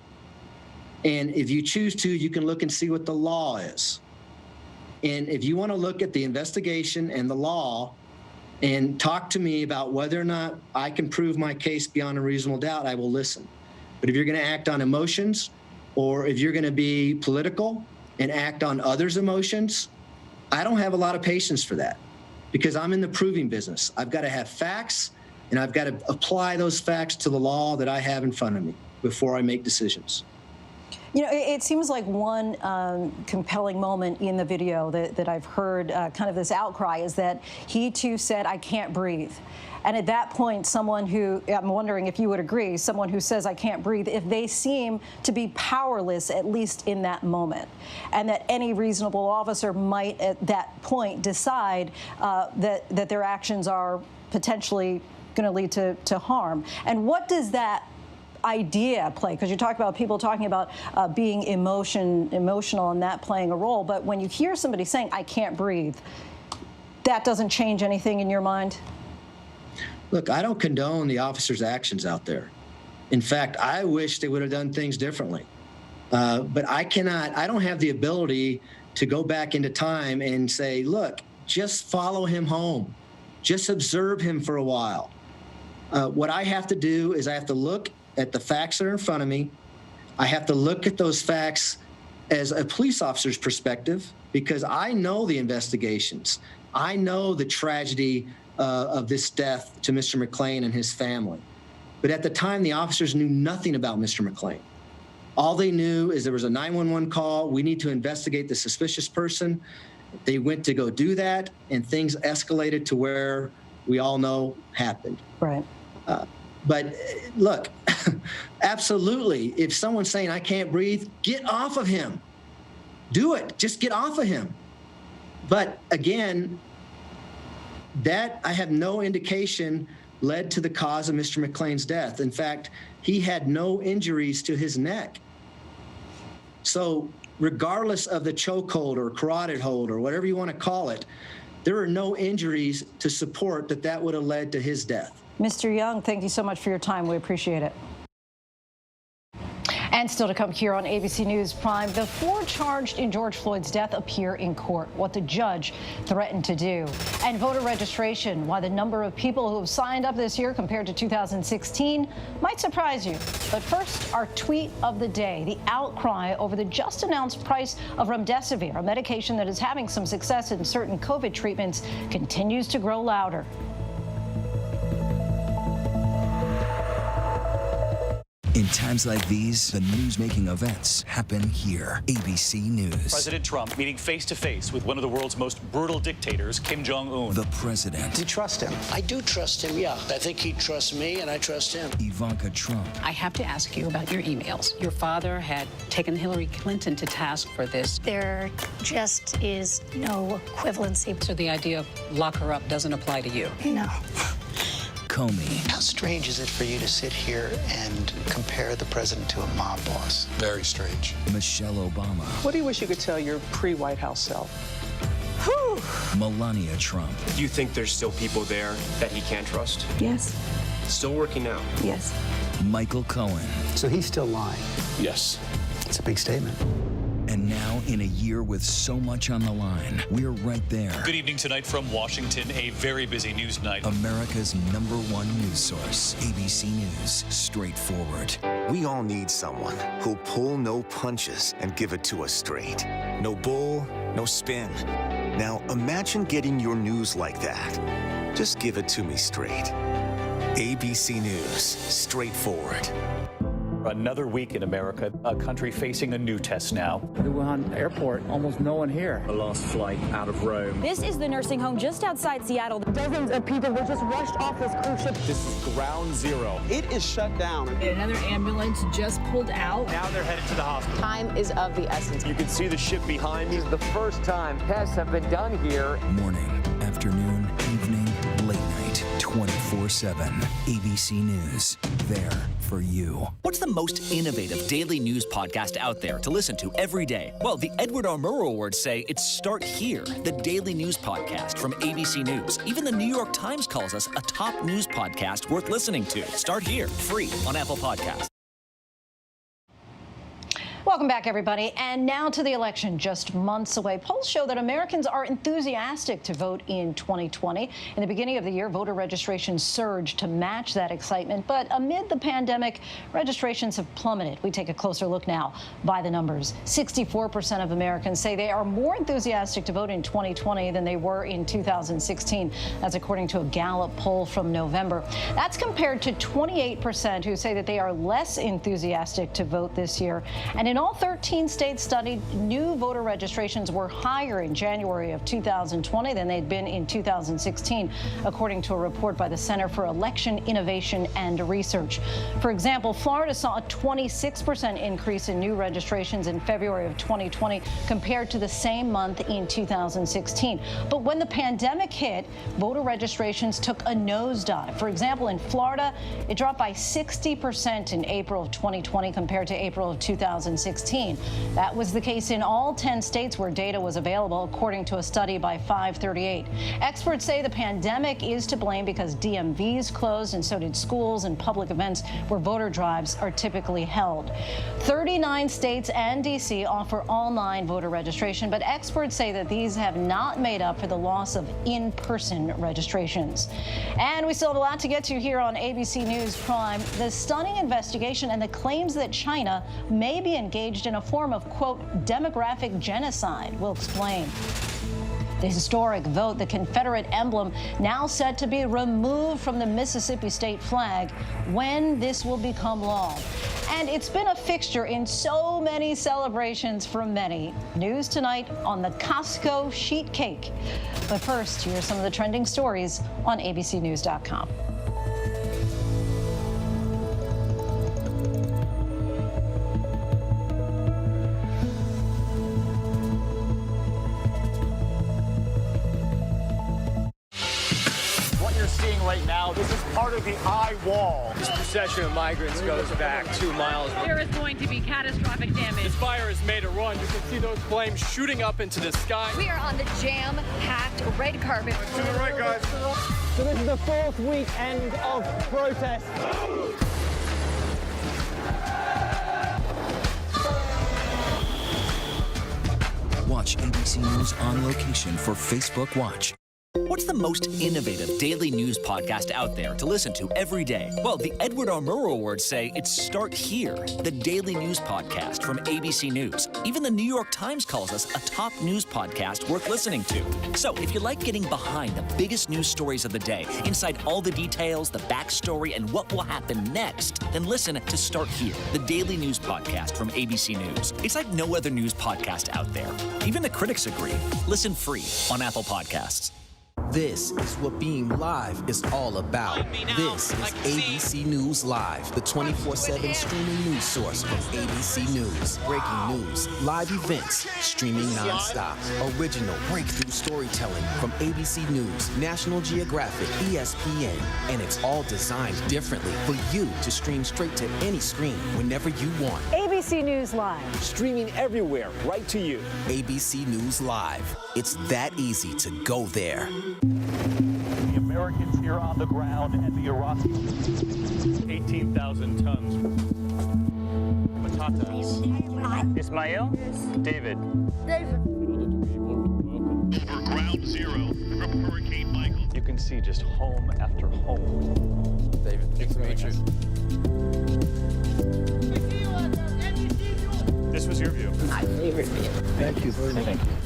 Speaker 9: And if you choose to, you can look and see what the law is. And if you want to look at the investigation and the law and talk to me about whether or not I can prove my case beyond a reasonable doubt, I will listen. But if you're going to act on emotions, or if you're going to be political and act on others' emotions, I don't have a lot of patience for that, because I'm in the proving business. I've got to have facts, and I've got to apply those facts to the law that I have in front of me before I make decisions.
Speaker 1: You know, it seems like one compelling moment in the video that I've heard kind of this outcry is that he too said, "I can't breathe." And at that point, someone who, I'm wondering if you would agree, someone who says, "I can't breathe," if they seem to be powerless, at least in that moment, and that any reasonable officer might at that point decide that their actions are potentially going to lead to harm. And what does that idea play? Because you talk about people talking about being emotional and that playing a role, but when you hear somebody saying, "I can't breathe," that doesn't change anything in your mind?
Speaker 9: Look, I don't condone the officers' actions out there. In fact, I wish they would have done things differently. But I don't have the ability to go back into time and say, look, just follow him home. Just observe him for a while. What I have to do is I have to look at the facts that are in front of me. I have to look at those facts as a police officer's perspective, because I know the investigations. I know the tragedy of this death to Mr. McClain and his family. But at the time, the officers knew nothing about Mr. McClain. All they knew is there was a 911 call. We need to investigate the suspicious person. They went to go do that, and things escalated to where we all know happened.
Speaker 1: Right.
Speaker 9: But look, absolutely, if someone's saying, "I can't breathe," get off of him. Do it. Just get off of him. But again, that I have no indication led to the cause of Mr. McClain's death. In fact, he had no injuries to his neck. So regardless of the chokehold or carotid hold or whatever you want to call it, there are no injuries to support that would have led to his death.
Speaker 1: Mr. Young, thank you so much for your time. We appreciate it. And still to come here on ABC News Prime, the 4 charged in George Floyd's death appear in court, what the judge threatened to do. And voter registration, why the number of people who have signed up this year compared to 2016 might surprise you. But first, our tweet of the day, the outcry over the just announced price of remdesivir, a medication that is having some success in certain COVID treatments, continues to grow louder.
Speaker 27: In times like these, the news-making events happen here. ABC News.
Speaker 7: President Trump meeting face-to-face with one of the world's most brutal dictators, Kim Jong-un.
Speaker 27: The president.
Speaker 24: Do you trust him?
Speaker 10: I do trust him, yeah. I think he trusts me, and I trust him.
Speaker 27: Ivanka Trump.
Speaker 11: I have to ask you about your emails. Your father had taken Hillary Clinton to task for this.
Speaker 12: There just is no equivalency.
Speaker 11: So the idea of lock her up doesn't apply to you?
Speaker 12: No.
Speaker 27: Comey.
Speaker 10: How strange is it for you to sit here and compare the president to a mob boss?
Speaker 13: Very strange.
Speaker 27: Michelle Obama.
Speaker 28: What do you wish you could tell your pre-White House self?
Speaker 27: Whew. Melania Trump.
Speaker 2: Do you think there's still people there that he can't trust?
Speaker 12: Yes.
Speaker 2: Still working out?
Speaker 12: Yes.
Speaker 27: Michael Cohen.
Speaker 24: So he's still lying?
Speaker 13: Yes.
Speaker 24: It's a big statement.
Speaker 27: And now, in a year with so much on the line, we're right there.
Speaker 7: Good evening tonight from Washington, a very busy news night.
Speaker 27: America's #1 news source, ABC News, straightforward.
Speaker 6: We all need someone who'll pull no punches and give it to us straight. No bull, no spin. Now imagine getting your news like that. Just give it to me straight. ABC News, straightforward.
Speaker 7: Another week in America, a country facing a new test now.
Speaker 13: The Wuhan airport, almost no one here.
Speaker 7: The last flight out of Rome.
Speaker 14: This is the nursing home just outside Seattle.
Speaker 15: Dozens of people were just rushed off this cruise ship.
Speaker 7: This is ground zero.
Speaker 15: It is shut down.
Speaker 14: Another ambulance just pulled out.
Speaker 7: Now they're headed to the hospital.
Speaker 14: Time is of the essence.
Speaker 7: You can see the ship behind me.
Speaker 16: This is the first time tests have been done here.
Speaker 27: Morning, afternoon, evening, late night, 24/7. ABC News, there for you.
Speaker 17: What's the most innovative daily news podcast out there to listen to every day? Well, the Edward R. Murrow Awards say it's Start Here, the daily news podcast from ABC News. Even the New York Times calls us a top news podcast worth listening to. Start Here, free on Apple Podcasts.
Speaker 1: Welcome back, everybody. And now to the election, just months away. Polls show that Americans are enthusiastic to vote in 2020. In the beginning of the year, voter registration surged to match that excitement. But amid the pandemic, registrations have plummeted. We take a closer look now by the numbers. 64% of Americans say they are more enthusiastic to vote in 2020 than they were in 2016. That's according to a Gallup poll from November. That's compared to 28% who say that they are less enthusiastic to vote this year. And in all 13 states studied, new voter registrations were higher in January of 2020 than they'd been in 2016, according to a report by the Center for Election Innovation and Research. For example, Florida saw a 26% increase in new registrations in February of 2020 compared to the same month in 2016. But when the pandemic hit, voter registrations took a nosedive. For example, in Florida, it dropped by 60% in April of 2020 compared to April of 2016. That was the case in all 10 states where data was available, according to a study by 538. Experts say the pandemic is to blame because DMVs closed, and so did schools and public events where voter drives are typically held. 39 states and D.C. offer online voter registration, but experts say that these have not made up for the loss of in-person registrations. And we still have a lot to get to here on ABC News Prime. The stunning investigation and the claims that China may be engaged in a form of, quote, demographic genocide. We'll explain. The historic vote, the Confederate emblem, now set to be removed from the Mississippi state flag. When this will become law. And it's been a fixture in so many celebrations for many. News tonight on the Costco sheet cake. But first, here's some of the trending stories on abcnews.com.
Speaker 7: Right now, this is part of the eye wall.
Speaker 2: This procession of migrants goes back 2 miles.
Speaker 14: There is going to be catastrophic damage.
Speaker 2: This fire has made a run. You can see those flames shooting up into the sky.
Speaker 14: We are on the jam-packed red carpet.
Speaker 3: To the right, guys.
Speaker 28: So this is the fourth weekend of protest.
Speaker 27: Watch ABC News on location for Facebook Watch.
Speaker 17: What's the most innovative daily news podcast out there to listen to every day? Well, the Edward R. Murrow Awards say it's Start Here, the daily news podcast from ABC News. Even the New York Times calls us a top news podcast worth listening to. So if you like getting behind the biggest news stories of the day, inside all the details, the backstory, and what will happen next, then listen to Start Here, the daily news podcast from ABC News. It's like no other news podcast out there. Even the critics agree. Listen free on Apple Podcasts.
Speaker 5: This is what being live is all about. This is ABC News Live, the 24/7 streaming news source from ABC News. Breaking news, live events, streaming nonstop. Original breakthrough storytelling from ABC News, National Geographic, ESPN, and it's all designed differently for you to stream straight to any screen whenever you want.
Speaker 1: ABC News Live.
Speaker 5: Streaming everywhere, right to you. ABC News Live. It's that easy to go there.
Speaker 7: The Americans here on the ground and the Iraqis, 18,000 tons. Patatas.
Speaker 2: Ismail? David.
Speaker 8: Over ground zero from Hurricane Michael.
Speaker 7: You can see just home after home.
Speaker 2: David, nice to meet you.
Speaker 7: This was What's your view?
Speaker 4: My favorite view.
Speaker 24: Thank you very much.
Speaker 7: Thank you.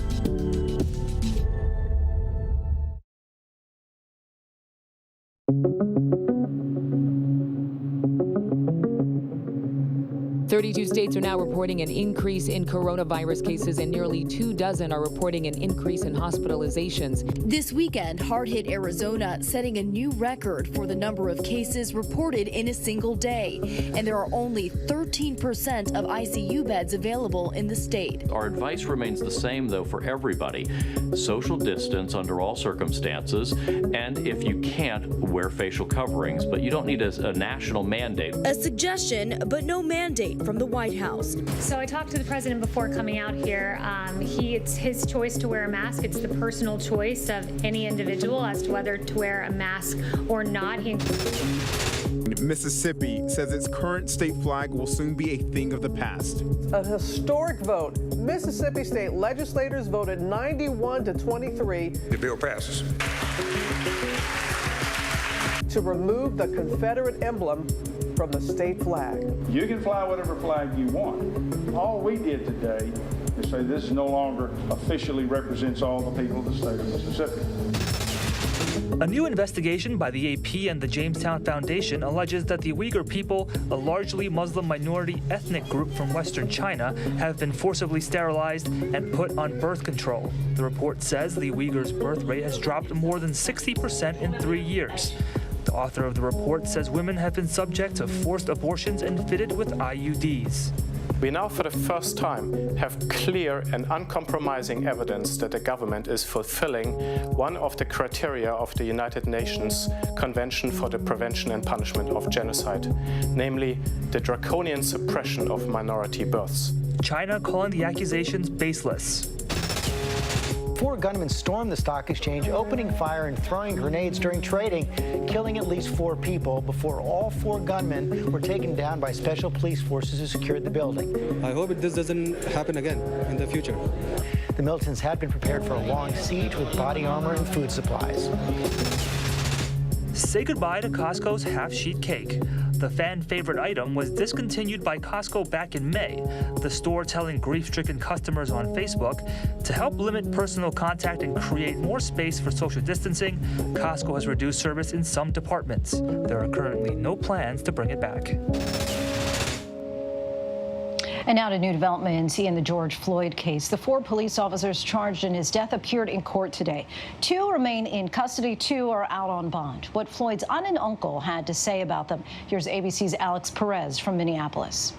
Speaker 18: 32 states are now reporting an increase in coronavirus cases, and nearly 24 are reporting an increase in hospitalizations.
Speaker 14: This weekend, hard-hit Arizona setting a new record for the number of cases reported in a single day. And there are only 13% of ICU beds available in the state.
Speaker 19: Our advice remains the same, though, for everybody. Social distance under all circumstances, and if you can't, wear facial coverings. But you don't need a national mandate.
Speaker 14: A suggestion, but no mandate from the White House.
Speaker 20: So I talked to the president before coming out here. It's his choice to wear a mask. It's the personal choice of any individual as to whether to wear a mask or not.
Speaker 21: Mississippi says its current state flag will soon be a thing of the past.
Speaker 28: A historic vote. Mississippi state legislators voted 91 to 23.
Speaker 3: The bill passes.
Speaker 28: To remove the Confederate emblem from the state flag.
Speaker 22: You can fly whatever flag you want. All we did today is say this no longer officially represents all the people of the state of Mississippi.
Speaker 23: A new investigation by the AP and the Jamestown Foundation alleges that the Uyghur people, a largely Muslim minority ethnic group from Western China, have been forcibly sterilized and put on birth control. The report says the Uyghurs' birth rate has dropped more than 60% in 3 years. The author of the report says women have been subject to forced abortions and fitted with IUDs.
Speaker 25: We now, for the first time, have clear and uncompromising evidence that the government is fulfilling one of the criteria of the United Nations Convention for the Prevention and Punishment of Genocide, namely the draconian suppression of minority births.
Speaker 23: China calling the accusations baseless.
Speaker 10: 4 gunmen stormed the stock exchange, opening fire and throwing grenades during trading, killing at least 4 people before all 4 gunmen were taken down by special police forces who secured the building.
Speaker 26: I hope this doesn't happen again in the future.
Speaker 10: The militants had been prepared for a long siege with body armor and food supplies.
Speaker 23: Say goodbye to Costco's half-sheet cake. The fan-favorite item was discontinued by Costco back in May, the store telling grief-stricken customers on Facebook to help limit personal contact and create more space for social distancing. Costco has reduced service in some departments. There are currently no plans to bring it back.
Speaker 1: And now to new developments in the George Floyd case. The 4 police officers charged in his death appeared in court today. 2 remain in custody, 2 are out on bond. What Floyd's aunt and uncle had to say about them. Here's ABC's Alex Perez from Minneapolis.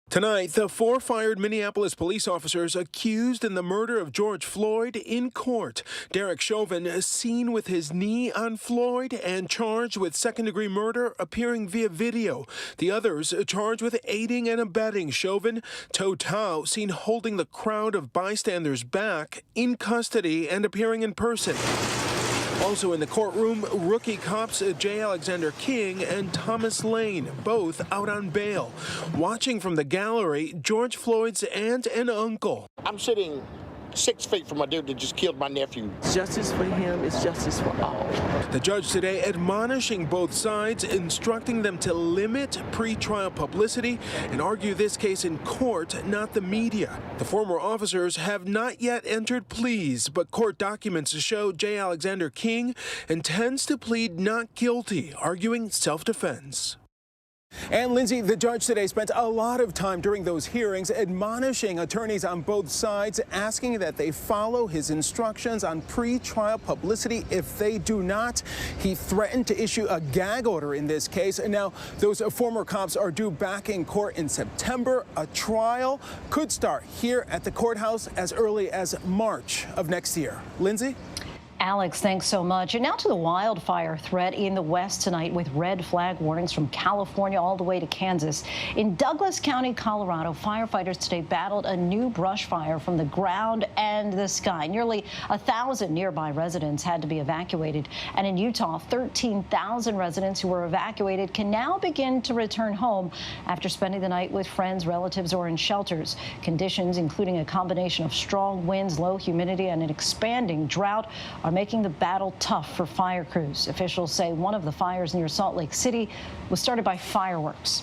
Speaker 30: Tonight, the 4 fired Minneapolis police officers accused in the murder of George Floyd in court. Derek Chauvin, seen with his knee on Floyd and charged with second-degree murder, appearing via video. The others charged with aiding and abetting Chauvin. Toe Tao, seen holding the crowd of bystanders back, in custody and appearing in person. Also in the courtroom, rookie cops J. Alexander King and Thomas Lane, both out on bail. Watching from the gallery, George Floyd's aunt and uncle.
Speaker 31: I'm sitting 6 feet from a dude that just killed my nephew.
Speaker 32: Justice for him is justice for all.
Speaker 30: The judge today admonishing both sides, instructing them to limit pre-trial publicity and argue this case in court, not the media. The former officers have not yet entered pleas, but court documents show J. Alexander King intends to plead not guilty, arguing self-defense. And Lindsay, the judge today spent a lot of time during those hearings admonishing attorneys on both sides, asking that they follow his instructions on pre-trial publicity. If they do not, he threatened to issue a gag order in this case. And now those former cops are due back in court in September. A trial could start here at the courthouse as early as March of next year. Lindsay?
Speaker 1: Alex, thanks so much. And now to the wildfire threat in the West tonight, with red flag warnings from California all the way to Kansas. In Douglas County, Colorado, firefighters today battled a new brush fire from the ground and the sky. Nearly 1,000 nearby residents had to be evacuated. And in Utah, 13,000 residents who were evacuated can now begin to return home after spending the night with friends, relatives, or in shelters. Conditions, including a combination of strong winds, low humidity, and an expanding drought, are making the battle tough for fire crews. Officials say one of the fires near Salt Lake City was started by fireworks.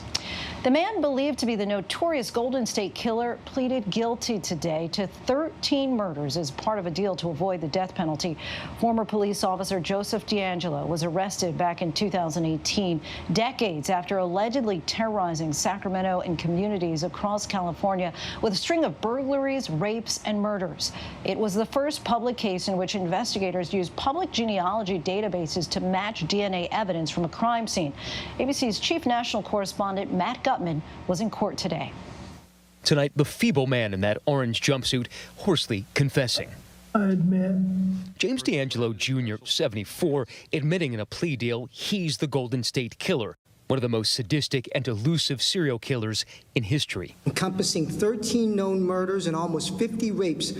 Speaker 1: The man believed to be the notorious Golden State Killer pleaded guilty today to 13 murders as part of a deal to avoid the death penalty. Former police officer Joseph D'Angelo was arrested back in 2018, decades after allegedly terrorizing Sacramento and communities across California with a string of burglaries, rapes, and murders. It was the first public case in which investigators used public genealogy databases to match DNA evidence from a crime scene. ABC's chief national correspondent Matt Gutman was in court today.
Speaker 4: Tonight, the feeble man in that orange jumpsuit hoarsely confessing.
Speaker 5: I admit.
Speaker 4: James D'Angelo Jr., 74, admitting in a plea deal he's the Golden State Killer, one of the most sadistic and elusive serial killers in history.
Speaker 6: Encompassing 13 known murders and almost 50 rapes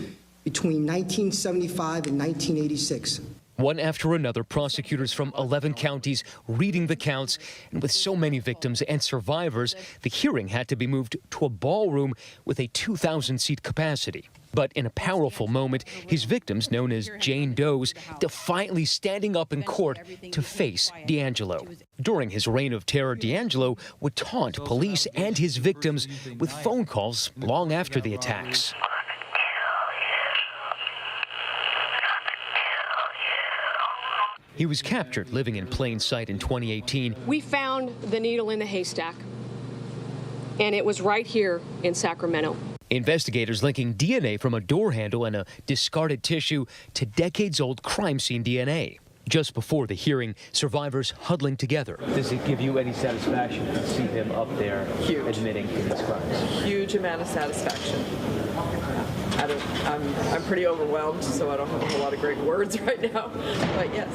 Speaker 6: between 1975 and 1986.
Speaker 4: One after another, prosecutors from 11 counties reading the counts, and with so many victims and survivors, the hearing had to be moved to a ballroom with a 2,000-seat capacity. But in a powerful moment, his victims, known as Jane Does, defiantly standing up in court to face D'Angelo. During his reign of terror, D'Angelo would taunt police and his victims with phone calls long after the attacks. He was captured living in plain sight in 2018.
Speaker 9: We found the needle in the haystack, and it was right here in Sacramento.
Speaker 4: Investigators linking DNA from a door handle and a discarded tissue to decades-old crime scene DNA. Just before the hearing, survivors huddling together.
Speaker 11: Does it give you any satisfaction to see him up there admitting to these crimes?
Speaker 32: Huge amount of satisfaction. I'm pretty overwhelmed, so I don't have a whole lot of great words right now, but yes.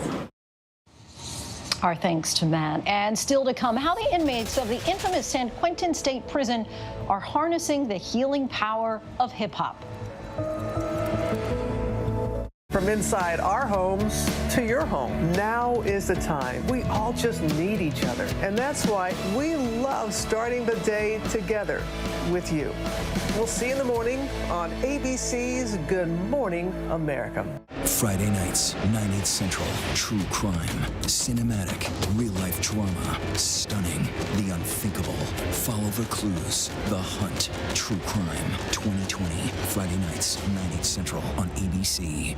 Speaker 1: Our thanks to Matt. And still to come, how the inmates of the infamous San Quentin State Prison are harnessing the healing power of hip-hop.
Speaker 28: From inside our homes to your home, now is the time. We all just need each other. And that's why we love starting the day together with you. We'll see you in the morning on ABC's Good Morning America.
Speaker 12: Friday nights, 9/8 Central. True crime, cinematic, real-life drama, stunning, the unthinkable. Follow the clues. The Hunt. True crime, 2020. Friday nights, 9/8 Central on ABC.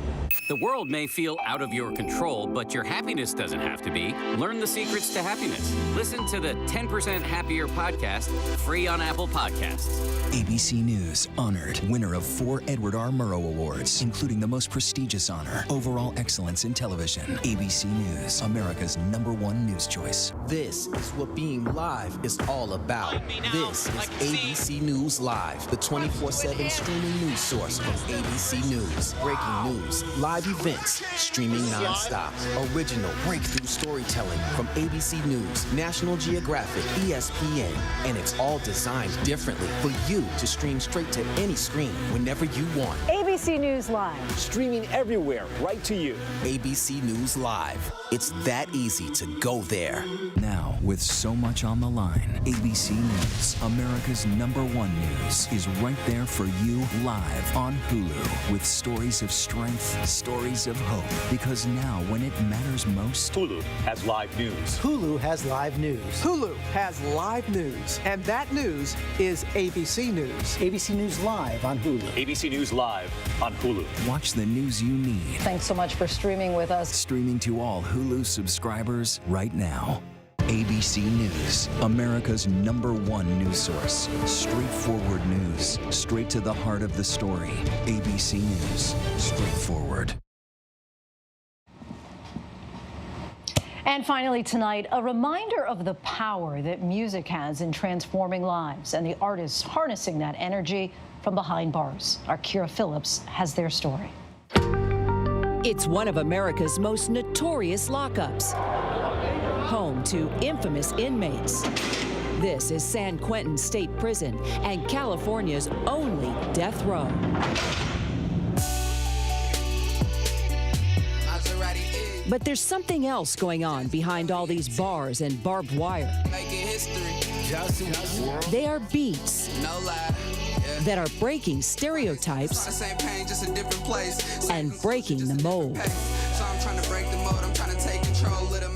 Speaker 13: The world may feel out of your control, but your happiness doesn't have to be. Learn the secrets to happiness. Listen to the 10% Happier podcast, free on Apple Podcasts.
Speaker 12: ABC News honored winner of 4 Edward R. Murrow Awards, including the most prestigious honor, Overall Excellence in Television. ABC News, America's #1 news choice.
Speaker 15: This is what being live is all about. This is ABC News Live, the 24/7 streaming news source from ABC News. Breaking news, live events, streaming nonstop. Original breakthrough storytelling from ABC News, National Geographic, ESPN, and it's all designed differently for you to stream straight to any screen whenever you want.
Speaker 1: ABC News Live.
Speaker 15: Streaming everywhere, right to you. ABC News Live. It's that easy to go there.
Speaker 12: Now, with so much on the line, ABC News, America's #1 news, is right there for you live on Hulu with stories of strength, stories of hope. Because now, when it matters most,
Speaker 7: Hulu has live news.
Speaker 10: Hulu has live news.
Speaker 28: Hulu has live news, and that news is ABC News.
Speaker 10: ABC News Live on Hulu.
Speaker 7: ABC News Live on Hulu.
Speaker 12: Watch the news you need.
Speaker 1: Thanks so much for streaming with us.
Speaker 12: Streaming to all Hulu subscribers right now. ABC News, America's #1 news source. Straightforward news, straight to the heart of the story. ABC News, straightforward.
Speaker 1: And finally tonight, a reminder of the power that music has in transforming lives and the artists harnessing that energy from behind bars. Our Kira Phillips has their story.
Speaker 16: It's one of America's most notorious lockups, home to infamous inmates. This is San Quentin State Prison and California's only death row. But there's something else going on behind all these bars and barbed wire. They are beats that are breaking stereotypes and breaking the mold.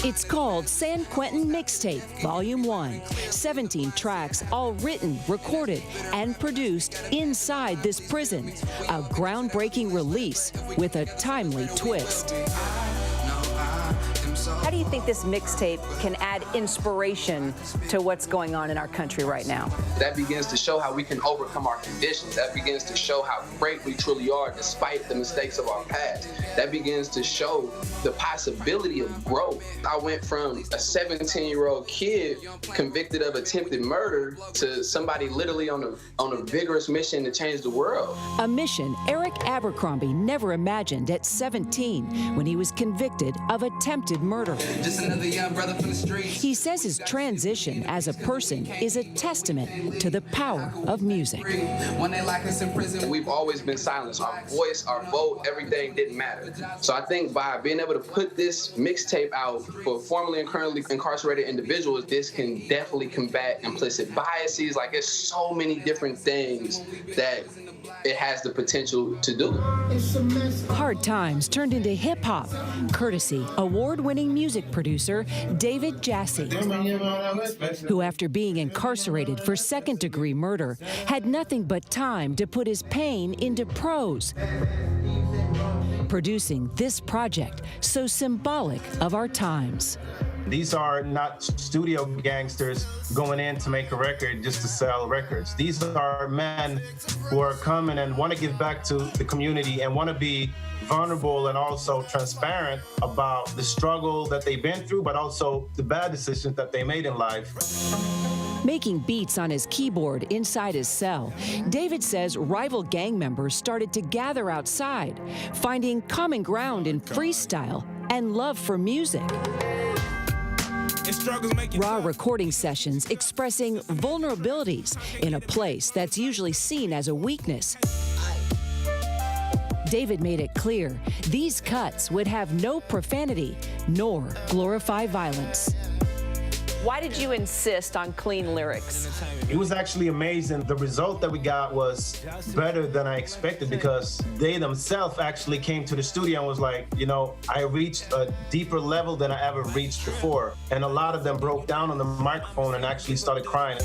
Speaker 16: It's called San Quentin Mixtape, Volume 1. 17 tracks, all written, recorded, and produced inside this prison. A groundbreaking release with a timely twist.
Speaker 2: How do you think this mixtape can add inspiration to what's going on in our country right now?
Speaker 5: That begins to show how we can overcome our conditions. That begins to show how great we truly are despite the mistakes of our past. That begins to show the possibility of growth. I went from a 17-year-old kid convicted of attempted murder to somebody literally on a vigorous mission to change the world.
Speaker 16: A mission Eric Abercrombie never imagined at 17 when he was convicted of attempted murder.
Speaker 5: Just another young brother from the streets.
Speaker 16: He says his transition as a person is a testament to the power of music.
Speaker 5: When they lock us in prison, we've always been silenced. Our voice, our vote, everything didn't matter. So I think by being able to put this mixtape out for formerly and currently incarcerated individuals, this can definitely combat implicit biases. Like, there's so many different things that it has the potential to do.
Speaker 16: Hard Times turned into hip-hop, courtesy award-winning music producer David Jassy, who after being incarcerated for second-degree murder, had nothing but time to put his pain into prose. Producing this project so symbolic of our times.
Speaker 8: These are not studio gangsters going in to make a record just to sell records. These are men who are coming and want to give back to the community and want to be vulnerable and also transparent about the struggle that they've been through, but also the bad decisions that they made in life.
Speaker 16: Making beats on his keyboard inside his cell, David says rival gang members started to gather outside, finding common ground in freestyle and love for music. Raw recording sessions expressing vulnerabilities in a place that's usually seen as a weakness. David made it clear these cuts would have no profanity nor glorify violence.
Speaker 2: Why did you insist on clean lyrics?
Speaker 8: It was actually amazing. The result that we got was better than I expected because they themselves actually came to the studio and was like, you know, I reached a deeper level than I ever reached before. And a lot of them broke down on the microphone and actually started crying.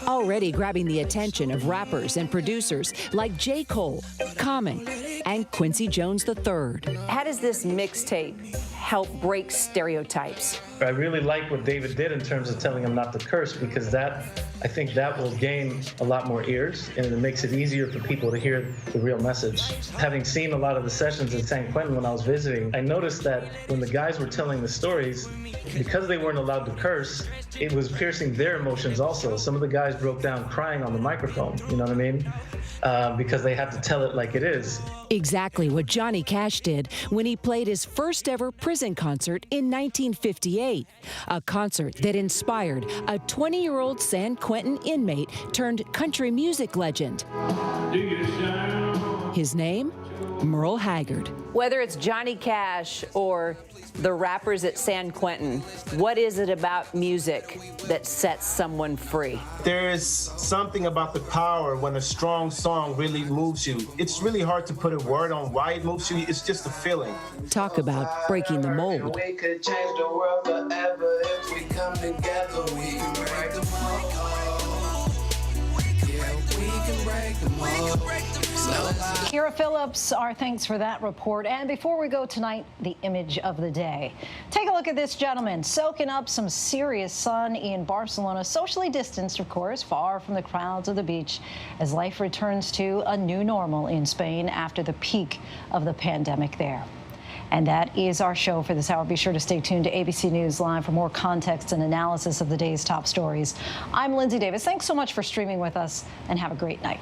Speaker 16: Already grabbing the attention of rappers and producers like J. Cole, Common, and Quincy Jones III.
Speaker 2: How does this mixtape help break stereotypes?
Speaker 14: I really like what David did in terms of telling him not to curse, because I think that will gain a lot more ears, and it makes it easier for people to hear the real message. Having seen a lot of the sessions in San Quentin when I was visiting, I noticed that when the guys were telling the stories, because they weren't allowed to curse, it was piercing their emotions also. Some of the guys broke down crying on the microphone, you know what I mean? Because they had to tell it like it is.
Speaker 16: Exactly what Johnny Cash did when he played his first ever prison concert in 1958, a concert that inspired a 20-year-old San Quentin inmate turned country music legend. His name? Merle Haggard.
Speaker 2: Whether it's Johnny Cash or the rappers at San Quentin, what is it about music that sets someone free?
Speaker 8: There is something about the power when a strong song really moves you. It's really hard to put a word on why it moves you. It's just a feeling.
Speaker 16: Talk about breaking the mold.
Speaker 5: We could change the world forever if we come together. We can break the mold. Yeah, we can break the mold.
Speaker 1: Kira Phillips, our thanks for that report. And before we go tonight, the image of the day. Take a look at this gentleman soaking up some serious sun in Barcelona, socially distanced, of course, far from the crowds of the beach, as life returns to a new normal in Spain after the peak of the pandemic there. And that is our show for this hour. Be sure to stay tuned to ABC News Live for more context and analysis of the day's top stories. I'm Lindsay Davis. Thanks so much for streaming with us, and have a great night.